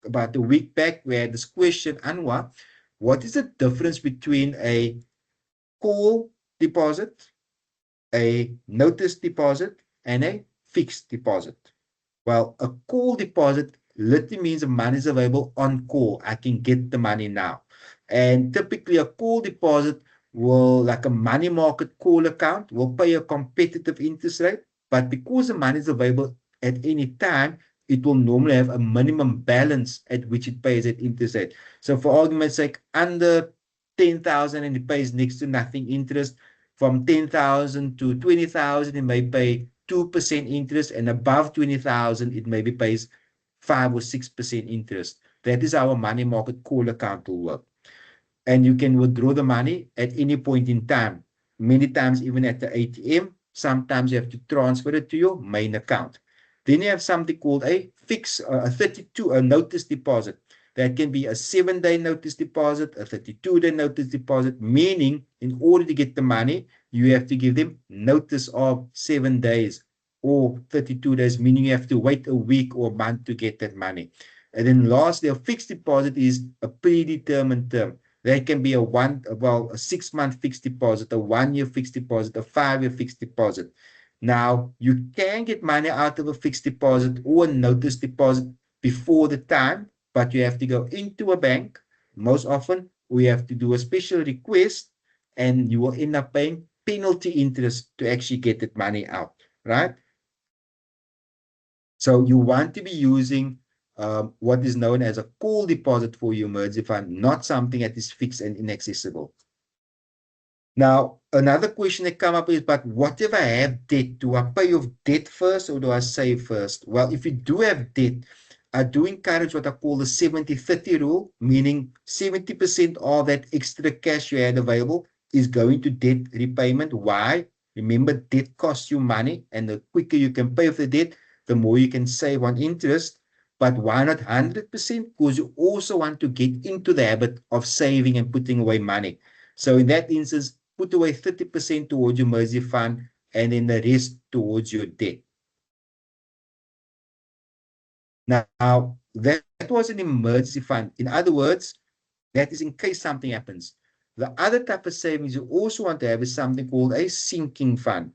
about a week back, we had this question, Anwar, what is the difference between a call deposit, a notice deposit, and a fixed deposit? Well, a call deposit literally means the money is available on call. I can get the money now. And typically a call deposit will, like a money market call account, will pay a competitive interest rate. But because the money is available at any time, it will normally have a minimum balance at which it pays that interest rate. So for argument's sake, under 10,000 and it pays next to nothing interest. From 10,000 to 20,000, it may pay 2% interest, and above 20,000, it maybe pays 5 or 6% interest. That is how a money market call account will work. And you can withdraw the money at any point in time, many times even at the ATM. Sometimes you have to transfer it to your main account. Then you have something called a fixed, a notice deposit. That can be a 7-day notice deposit, a 32-day notice deposit, meaning in order to get the money, you have to give them notice of 7 days or 32 days, meaning you have to wait a week or a month to get that money. And then lastly, a fixed deposit is a predetermined term. That can be a 6-month fixed deposit, a 1-year fixed deposit, a 5-year fixed deposit. Now, you can get money out of a fixed deposit or a notice deposit before the time, but you have to go into a bank most often, or you have to do a special request, and you will end up paying penalty interest to actually get that money out, right? So you want to be using what is known as a call deposit for your emergency fund, not something that is fixed and inaccessible. Now, another question that come up is, but what if I have debt? Do I pay off debt first or do I save first? Well, if you do have debt, I do encourage what I call the 70-30 rule, meaning 70% of that extra cash you had available is going to debt repayment. Why? Remember, debt costs you money, and the quicker you can pay off the debt, the more you can save on interest. But why not 100%? Because you also want to get into the habit of saving and putting away money. So in that instance, put away 30% towards your emergency fund and then the rest towards your debt. Now, that was an emergency fund. In other words, that is in case something happens. The other type of savings you also want to have is something called a sinking fund.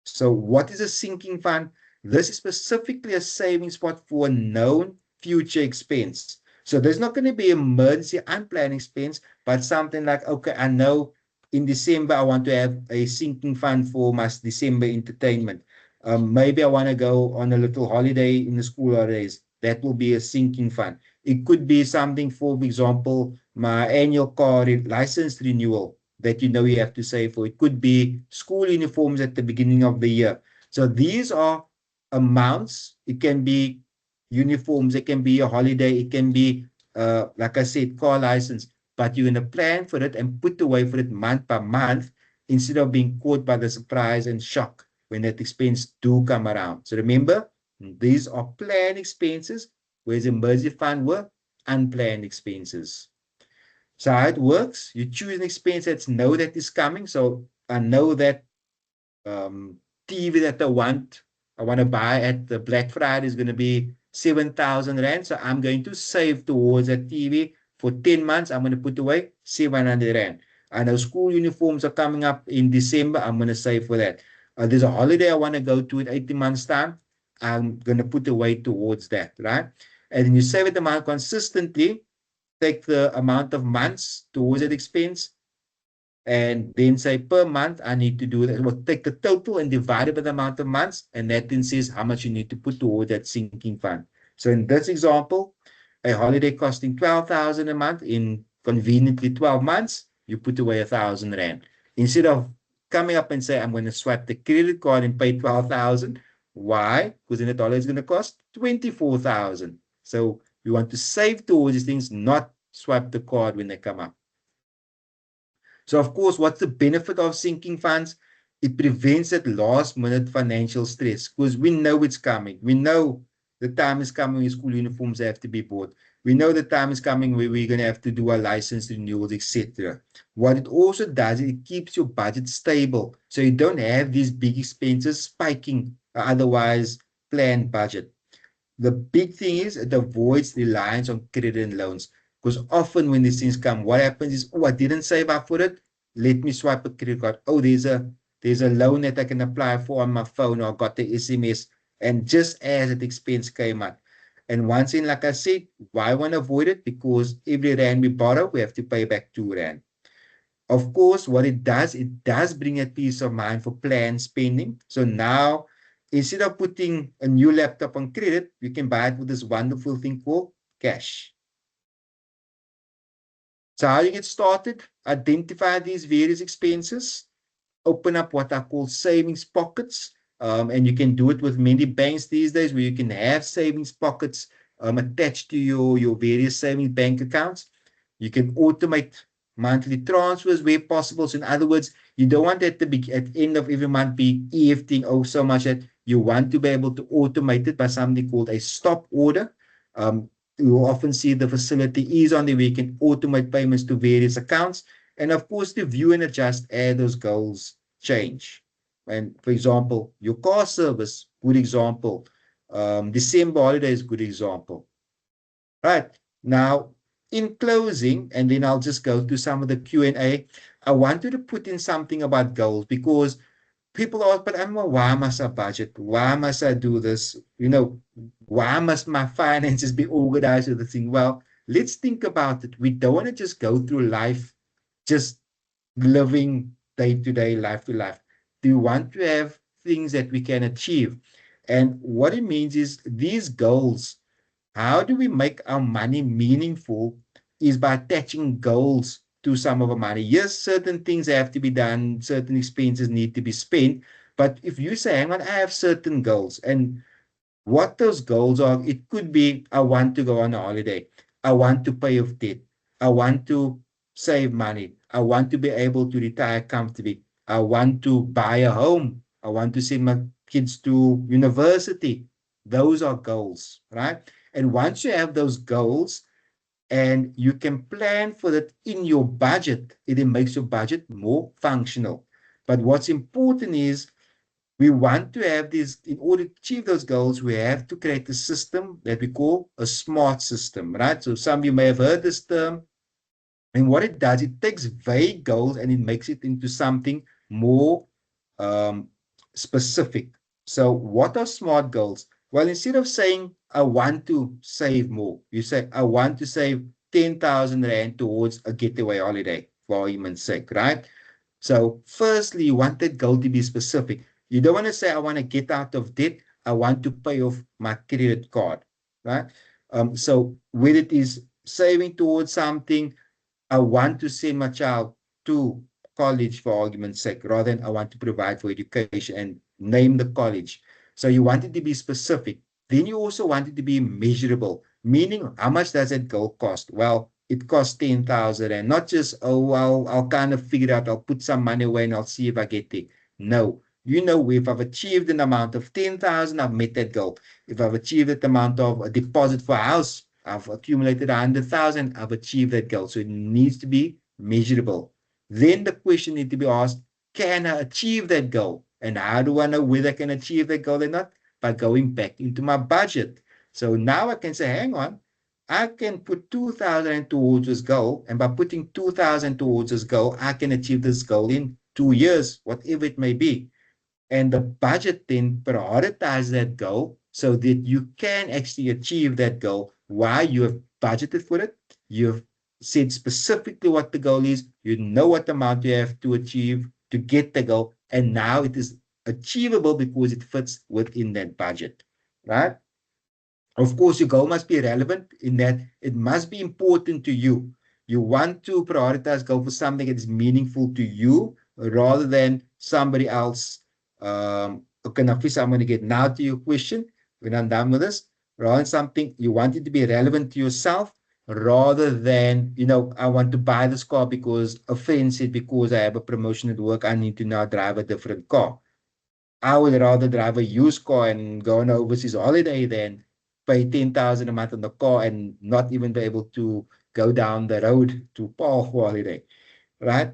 So what is a sinking fund? This is specifically a savings pot for a known future expense. So there's not going to be emergency unplanned expense, but something like, okay, I know in December I want to have a sinking fund for my December entertainment. Maybe I want to go on a little holiday in the school holidays. That will be a sinking fund. It could be something, for example, my annual car license renewal that you have to save for. It could be school uniforms at the beginning of the year. So these are amounts. It can be uniforms, it can be a holiday, it can be, like I said, car license. But you're going to plan for it and put away for it month by month instead of being caught by the surprise and shock when that expense do come around. So remember, these are planned expenses, whereas emergency fund were unplanned expenses. So how it works, you choose an expense that's know that is coming. So I know that TV that I want to buy at the Black Friday is going to be 7,000 Rand. So I'm going to save towards that TV for 10 months. I'm going to put away 700 Rand. I know school uniforms are coming up in December. I'm going to save for that. There's a holiday I want to go to in 18 months time. I'm going to put away towards that, right? And then you save it amount consistently, take the amount of months towards that expense, and then say per month I need to do that. We'll take the total and divide it by the amount of months, and that then says how much you need to put toward that sinking fund. So in this example, a holiday costing 12,000 a month in conveniently 12 months, you put away 1,000 Rand. Instead of coming up and say, I'm going to swipe the credit card and pay 12,000. Why? Because then the dollar is going to cost 24,000. So you want to save towards these things, not swipe the card when they come up. So, of course, what's the benefit of sinking funds? It prevents that last-minute financial stress because we know it's coming. We know the time is coming when school uniforms have to be bought. We know the time is coming where we're going to have to do our license renewals, etc. What it also does, it keeps your budget stable. So you don't have these big expenses spiking otherwise planned budget. The big thing is it avoids reliance on credit and loans. Because often when these things come, what happens is, oh, I didn't save up for it. Let me swipe a credit card. Oh, there's a loan that I can apply for on my phone, or I got the SMS. And just as the expense came out. And once in, like I said, why want to avoid it? Because every Rand we borrow, we have to pay back 2 Rand. Of course, what it does bring a peace of mind for planned spending. So now, instead of putting a new laptop on credit, you can buy it with this wonderful thing called cash. So how you get started? Identify these various expenses, open up what are called savings pockets, and you can do it with many banks these days where you can have savings pockets attached to your various savings bank accounts. You can automate monthly transfers where possible. So in other words, you don't want at the end of every month be EFTing so much that you want to be able to automate it by something called a stop order. You will often see the facility is on there where you can automate payments to various accounts. And of course, to view and adjust as those goals change. And for example, your car service, good example. December holiday is good example. Right. Now, in closing, and then I'll just go to some of the Q&A, I wanted to put in something about goals because people ask, but Emma, why must I budget? Why must I do this? Why must my finances be organized with the thing? Well, let's think about it. We don't want to just go through life just living day to day, life to life. Do you want to have things that we can achieve? And what it means is these goals, how do we make our money meaningful is by attaching goals to some of our money. Yes, certain things have to be done, certain expenses need to be spent. But if you say, hang on, I have certain goals, and what those goals are, it could be, I want to go on a holiday. I want to pay off debt. I want to save money. I want to be able to retire comfortably. I want to buy a home. I want to send my kids to university. Those are goals, right? And once you have those goals, and you can plan for that in your budget, it makes your budget more functional. But what's important is we want to have this, in order to achieve those goals, we have to create a system that we call a smart system, right? So some of you may have heard this term. And what it does, it takes vague goals and it makes it into something more specific. So what are SMART goals? Well, instead of saying, I want to save more, you say, I want to save 10,000 Rand towards a getaway holiday, for argument's sake, right? So firstly, you want that goal to be specific. You don't want to say, I want to get out of debt. I want to pay off my credit card, right? So whether it is saving towards something, I want to send my child to college, for argument's sake, rather than I want to provide for education and name the college. So you want it to be specific. Then you also want it to be measurable, meaning how much does that goal cost? Well, it costs 10,000 and not just, oh, I'll kind of figure it out. I'll put some money away and I'll see if I get there. No, You know, if I've achieved an amount of 10,000, I've met that goal. If I've achieved that amount of a deposit for a house, I've accumulated 100,000, I've achieved that goal. So it needs to be measurable. Then the question needs to be asked, can I achieve that goal? And how do I know whether I can achieve that goal or not? By going back into my budget. So now I can say, hang on, I can put 2,000 towards this goal. And by putting 2,000 towards this goal, I can achieve this goal in 2 years, whatever it may be. And the budget then prioritizes that goal so that you can actually achieve that goal. Why? You have budgeted for it. You've said specifically what the goal is. You know what amount you have to achieve to get the goal. And now it is achievable because it fits within that budget, right? Of course, your goal must be relevant in that it must be important to you. You want to prioritize goal for something that is meaningful to you rather than somebody else. Okay, Nafisa, I'm going to get now to your question when I'm done with this. Rather than something you want it to be relevant to yourself rather than, you know, I want to buy this car because a friend said because I have a promotion at work, I need to now drive a different car. I would rather drive a used car and go on an overseas holiday than pay 10,000 a month on the car and not even be able to go down the road to Paul for holiday, right?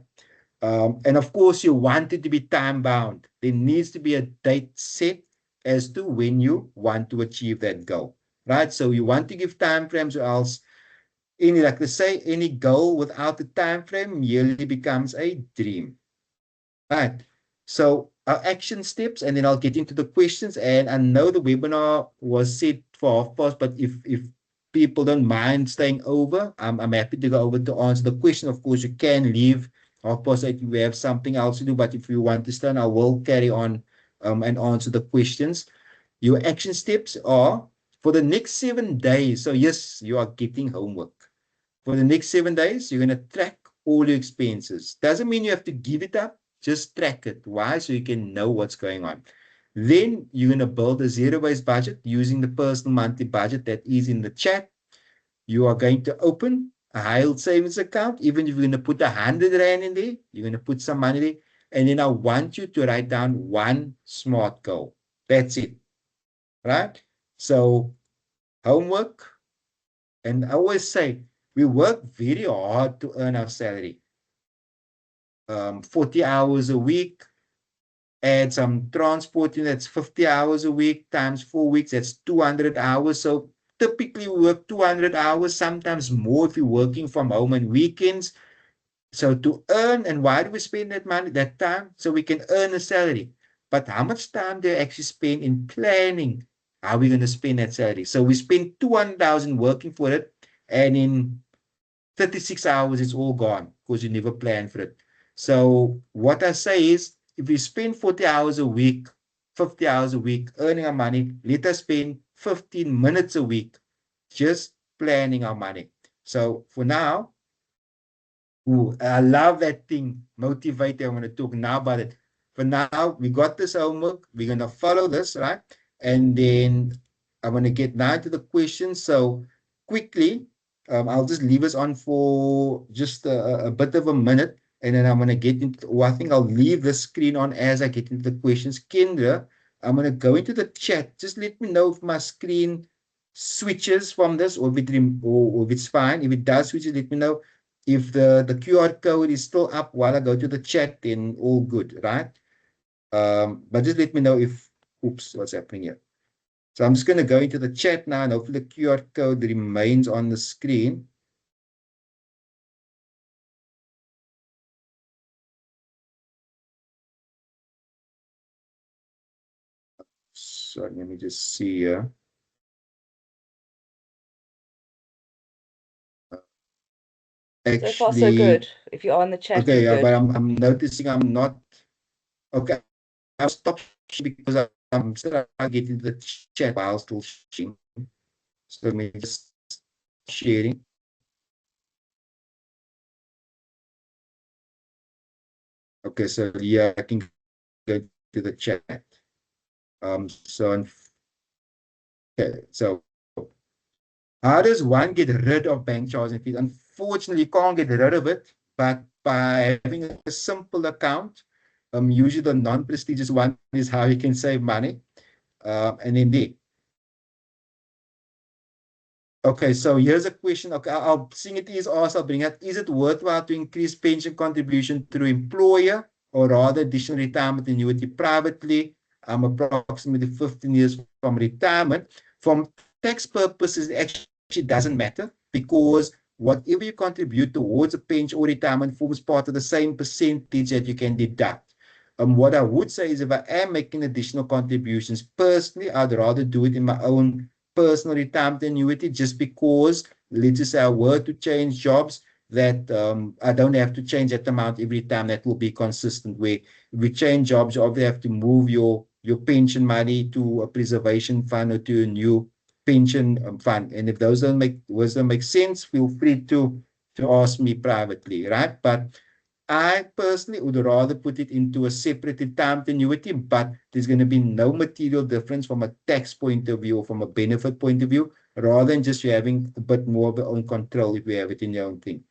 And of course, you want it to be time bound. There needs to be a date set as to when you want to achieve that goal, right? So you want to give time frames, or else any, like they say, any goal without a time frame merely becomes a dream. Right. So our action steps, and then I'll get into the questions. And I know the webinar was set for 1:30, but if people don't mind staying over, I'm happy to go over to answer the question. Of course, you can leave 8:30 if you have something else to do, but if you want to stay, I will carry on and answer the questions. Your action steps are for the next 7 days. So yes, you are getting homework. For the next 7 days, you're going to track all your expenses. Doesn't mean you have to give it up. Just track it. Why? So you can know what's going on. Then you're going to build a zero-based budget using the personal monthly budget that is in the chat. You are going to open a high-yield savings account. Even if you're going to put 100 Rand in there, you're going to put some money there. And then I want you to write down one SMART goal. That's it. Right? So homework. And I always say, we work very hard to earn our salary. 40 hours a week, add some transporting, that's 50 hours a week times 4 weeks, that's 200 hours. So typically we work 200 hours, sometimes more if you're working from home on weekends. So to earn, and why do we spend that money, that time? So we can earn a salary. But how much time do you actually spend in planning how we're going to spend that salary? So we spend 200,000 working for it, and in 36 hours, it's all gone because you never planned for it. So what I say is, if we spend 40 hours a week, 50 hours a week earning our money, let us spend 15 minutes a week just planning our money. So for now, I love that thing, motivate. I'm going to talk now about it. For now, we got this homework. We're going to follow this, right? And then I'm going to get now to the questions. So quickly, I'll just leave us on for just a bit of a minute, and then I'm going to get into, I think I'll leave the screen on as I get into the questions. Kendra, I'm going to go into the chat. Just let me know if my screen switches from this, or if it's fine. If it does switch, let me know. If the QR code is still up while I go to the chat, then all good, right? But just let me know if, oops, what's happening here. So I'm just going to go into the chat now, and hopefully the QR code remains on the screen. So let me just see here. So far, so good. If you are in the chat, okay, you're good. but I'm noticing I'm not. Okay, I'll stop because I'm still getting the chat while still sharing. So let me just sharing. Okay, so yeah, I can go to the chat. Okay, so how does one get rid of bank charges and fees? Unfortunately, you can't get rid of it, but by having a simple account, Usually the non-prestigious one is how you can save money. And then there. Okay, so here's a question. Okay, I'll seeing it is asked, I'll bring it. Is it worthwhile to increase pension contribution through employer or rather additional retirement annuity privately? I'm approximately 15 years from retirement. From tax purposes, it actually doesn't matter because whatever you contribute towards a pension or retirement forms part of the same percentage that you can deduct. What I would say is if I am making additional contributions, personally, I'd rather do it in my own personal retirement annuity just because, let's just say I were to change jobs, that I don't have to change that amount every time. That will be consistent. Where if we change jobs, you obviously have to move your pension money to a preservation fund or to a new pension fund. And if those don't make sense, feel free to ask me privately, right? But I personally would rather put it into a separate retirement annuity, but there's going to be no material difference from a tax point of view or from a benefit point of view, rather than just you having a bit more of your own control if you have it in your own thing.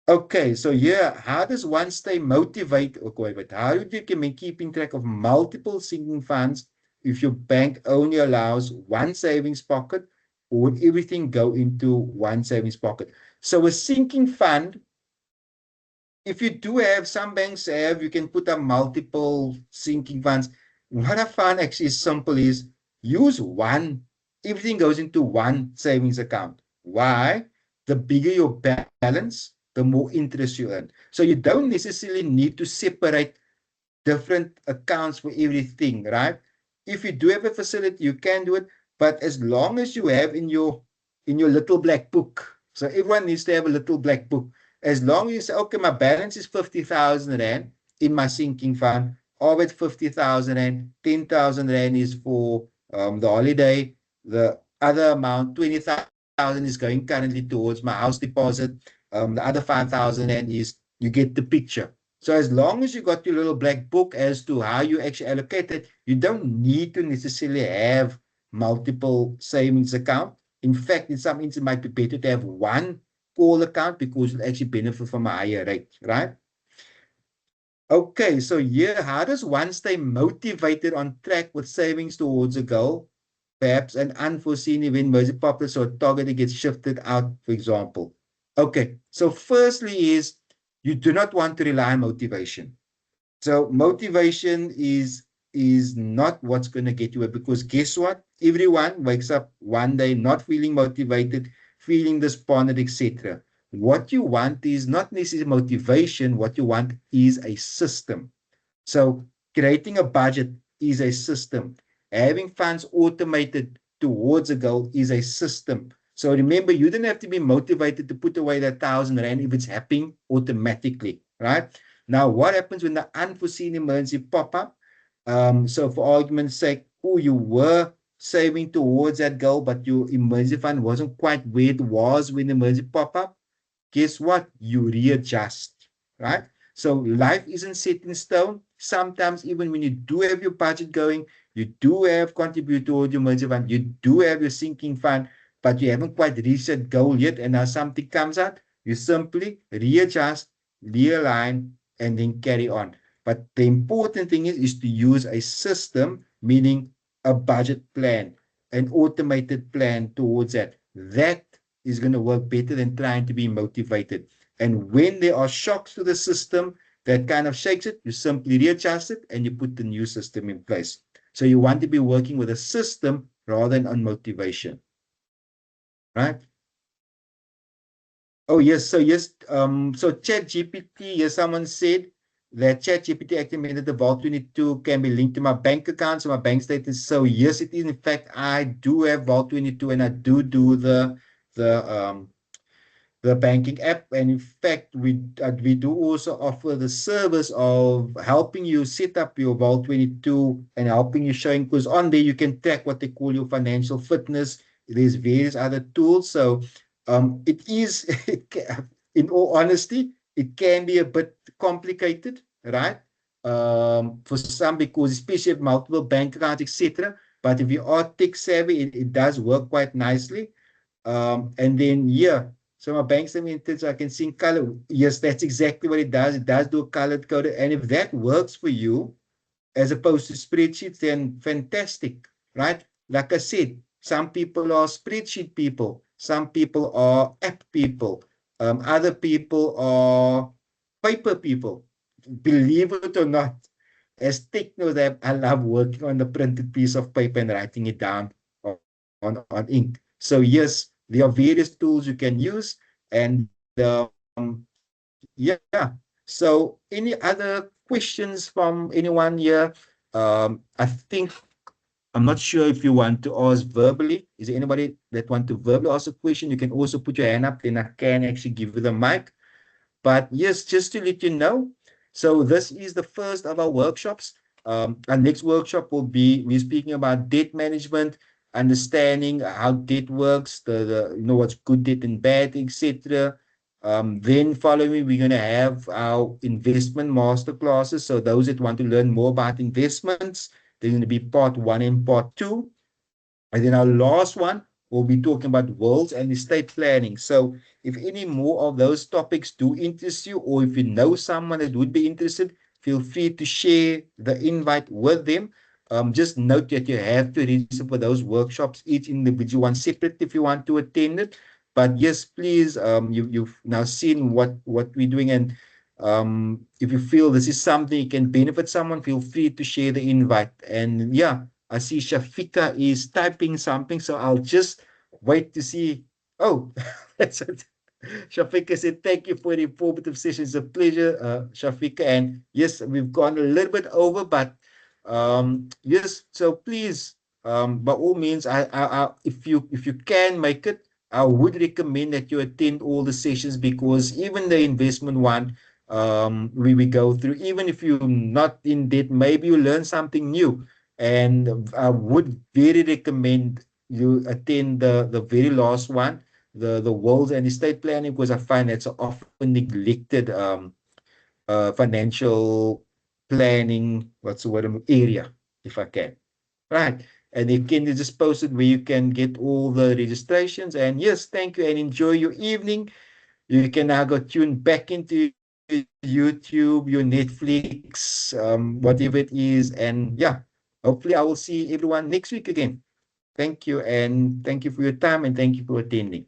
Okay, so yeah, how does one stay motivated? Okay, but how do you keep keeping track of multiple sinking funds if your bank only allows one savings pocket, or would everything go into one savings pocket? So a sinking fund, if you do have, some banks have, you can put up multiple sinking funds. What I find actually simple is use one. Everything goes into one savings account. Why? The bigger your balance, the more interest you earn. So you don't necessarily need to separate different accounts for everything, right? If you do have a facility, you can do it, but as long as you have in your little black book, so everyone needs to have a little black book. As long as you say, okay, my balance is 50,000 Rand in my sinking fund, of it 50,000 Rand, 10,000 Rand is for the holiday, the other amount, 20,000 is going currently towards my house deposit, the other 5,000 Rand is, you get the picture. So as long as you got your little black book as to how you actually allocate it, you don't need to necessarily have multiple savings account. In fact, in some instances, it might be better to have one call account because you'll actually benefit from a higher rate, right? Okay, so here, how does one stay motivated on track with savings towards a goal? Perhaps an unforeseen event, emergency popular, so a target gets shifted out, for example. Okay, so firstly is you do not want to rely on motivation. So motivation is not what's going to get you it, because guess what? Everyone wakes up one day not feeling motivated, feeling despondent, etc. What you want is not necessarily motivation. What you want is a system. So creating a budget is a system. Having funds automated towards a goal is a system. So remember, you don't have to be motivated to put away that 1,000 Rand if it's happening automatically, right? Now, what happens when the unforeseen emergency pop up? So for argument's sake, you were saving towards that goal, but your emergency fund wasn't quite where it was when the emergency pop up. Guess what? You readjust, right? So life isn't set in stone. Sometimes even when you do have your budget going, you do have contribute toward your emergency fund, you do have your sinking fund, but you haven't quite reached that goal yet, and now something comes out, you simply readjust, realign, and then carry on. But the important thing is to use a system, meaning a budget plan, an automated plan towards that. That is going to work better than trying to be motivated. And when there are shocks to the system that kind of shakes it, you simply readjust it and you put the new system in place. So you want to be working with a system rather than on motivation, right? Oh, yes. So, yes. So ChatGPT, yes, someone said that ChatGPT activated the Vault 22 can be linked to my bank accounts and my bank statements. So, yes, it is. In fact, I do have Vault 22 and I do the banking app. And in fact, we do also offer the service of helping you set up your Vault 22 and helping you showing, because on there you can track what they call your financial fitness. There's various other tools. So it is, in all honesty, it can be a bit complicated, right? For some, because especially if multiple bank accounts, etc. But if you are tech savvy, it does work quite nicely. And then, yeah, So my bank statement, so I can see in color. Yes, that's exactly what it does. It does do a colored code. And if that works for you, as opposed to spreadsheets, then fantastic, right? Like I said, some people are spreadsheet people. Some people are app people. Other people are paper people. Believe it or not, as techno that I love working on the printed piece of paper and writing it down on ink. So yes, there are various tools you can use. And yeah. So any other questions from anyone here? I think I'm not sure if you want to ask verbally. Is there anybody that want to verbally ask a question? You can also put your hand up, then I can actually give you the mic. But yes, just to let you know, so this is the first of our workshops. Our next workshop will be, we're speaking about debt management, understanding how debt works, the what's good debt and bad, etc. Then following, we're going to have our investment master classes. So those that want to learn more about investments, they're going to be part 1 and part 2. And then our last one, we'll be talking about wills and estate planning. So if any more of those topics do interest you, or if you know someone that would be interested, feel free to share the invite with them. Just note that you have to register for those workshops, each individual one separate if you want to attend it. But yes, please, you've now seen what we're doing, and if you feel this is something you can benefit someone, feel free to share the invite. And yeah, I see Shafika is typing something, so I'll just wait to see. Oh, that's it. Shafika said, thank you for the informative session. It's a pleasure, Shafika. And yes, we've gone a little bit over, but yes, so please, by all means, if you can make it, I would recommend that you attend all the sessions, because even the investment one, we go through, even if you're not in debt, maybe you learn something new. And I would very recommend you attend the very last one, the wills and estate planning, because I find that's an often neglected financial planning, what's the word, area, if I can. Right. And you can just post it where you can get all the registrations. And yes, thank you and enjoy your evening. You can now go tune back into YouTube, your Netflix, whatever it is. And yeah, hopefully I will see everyone next week again. Thank you. And thank you for your time, and thank you for attending.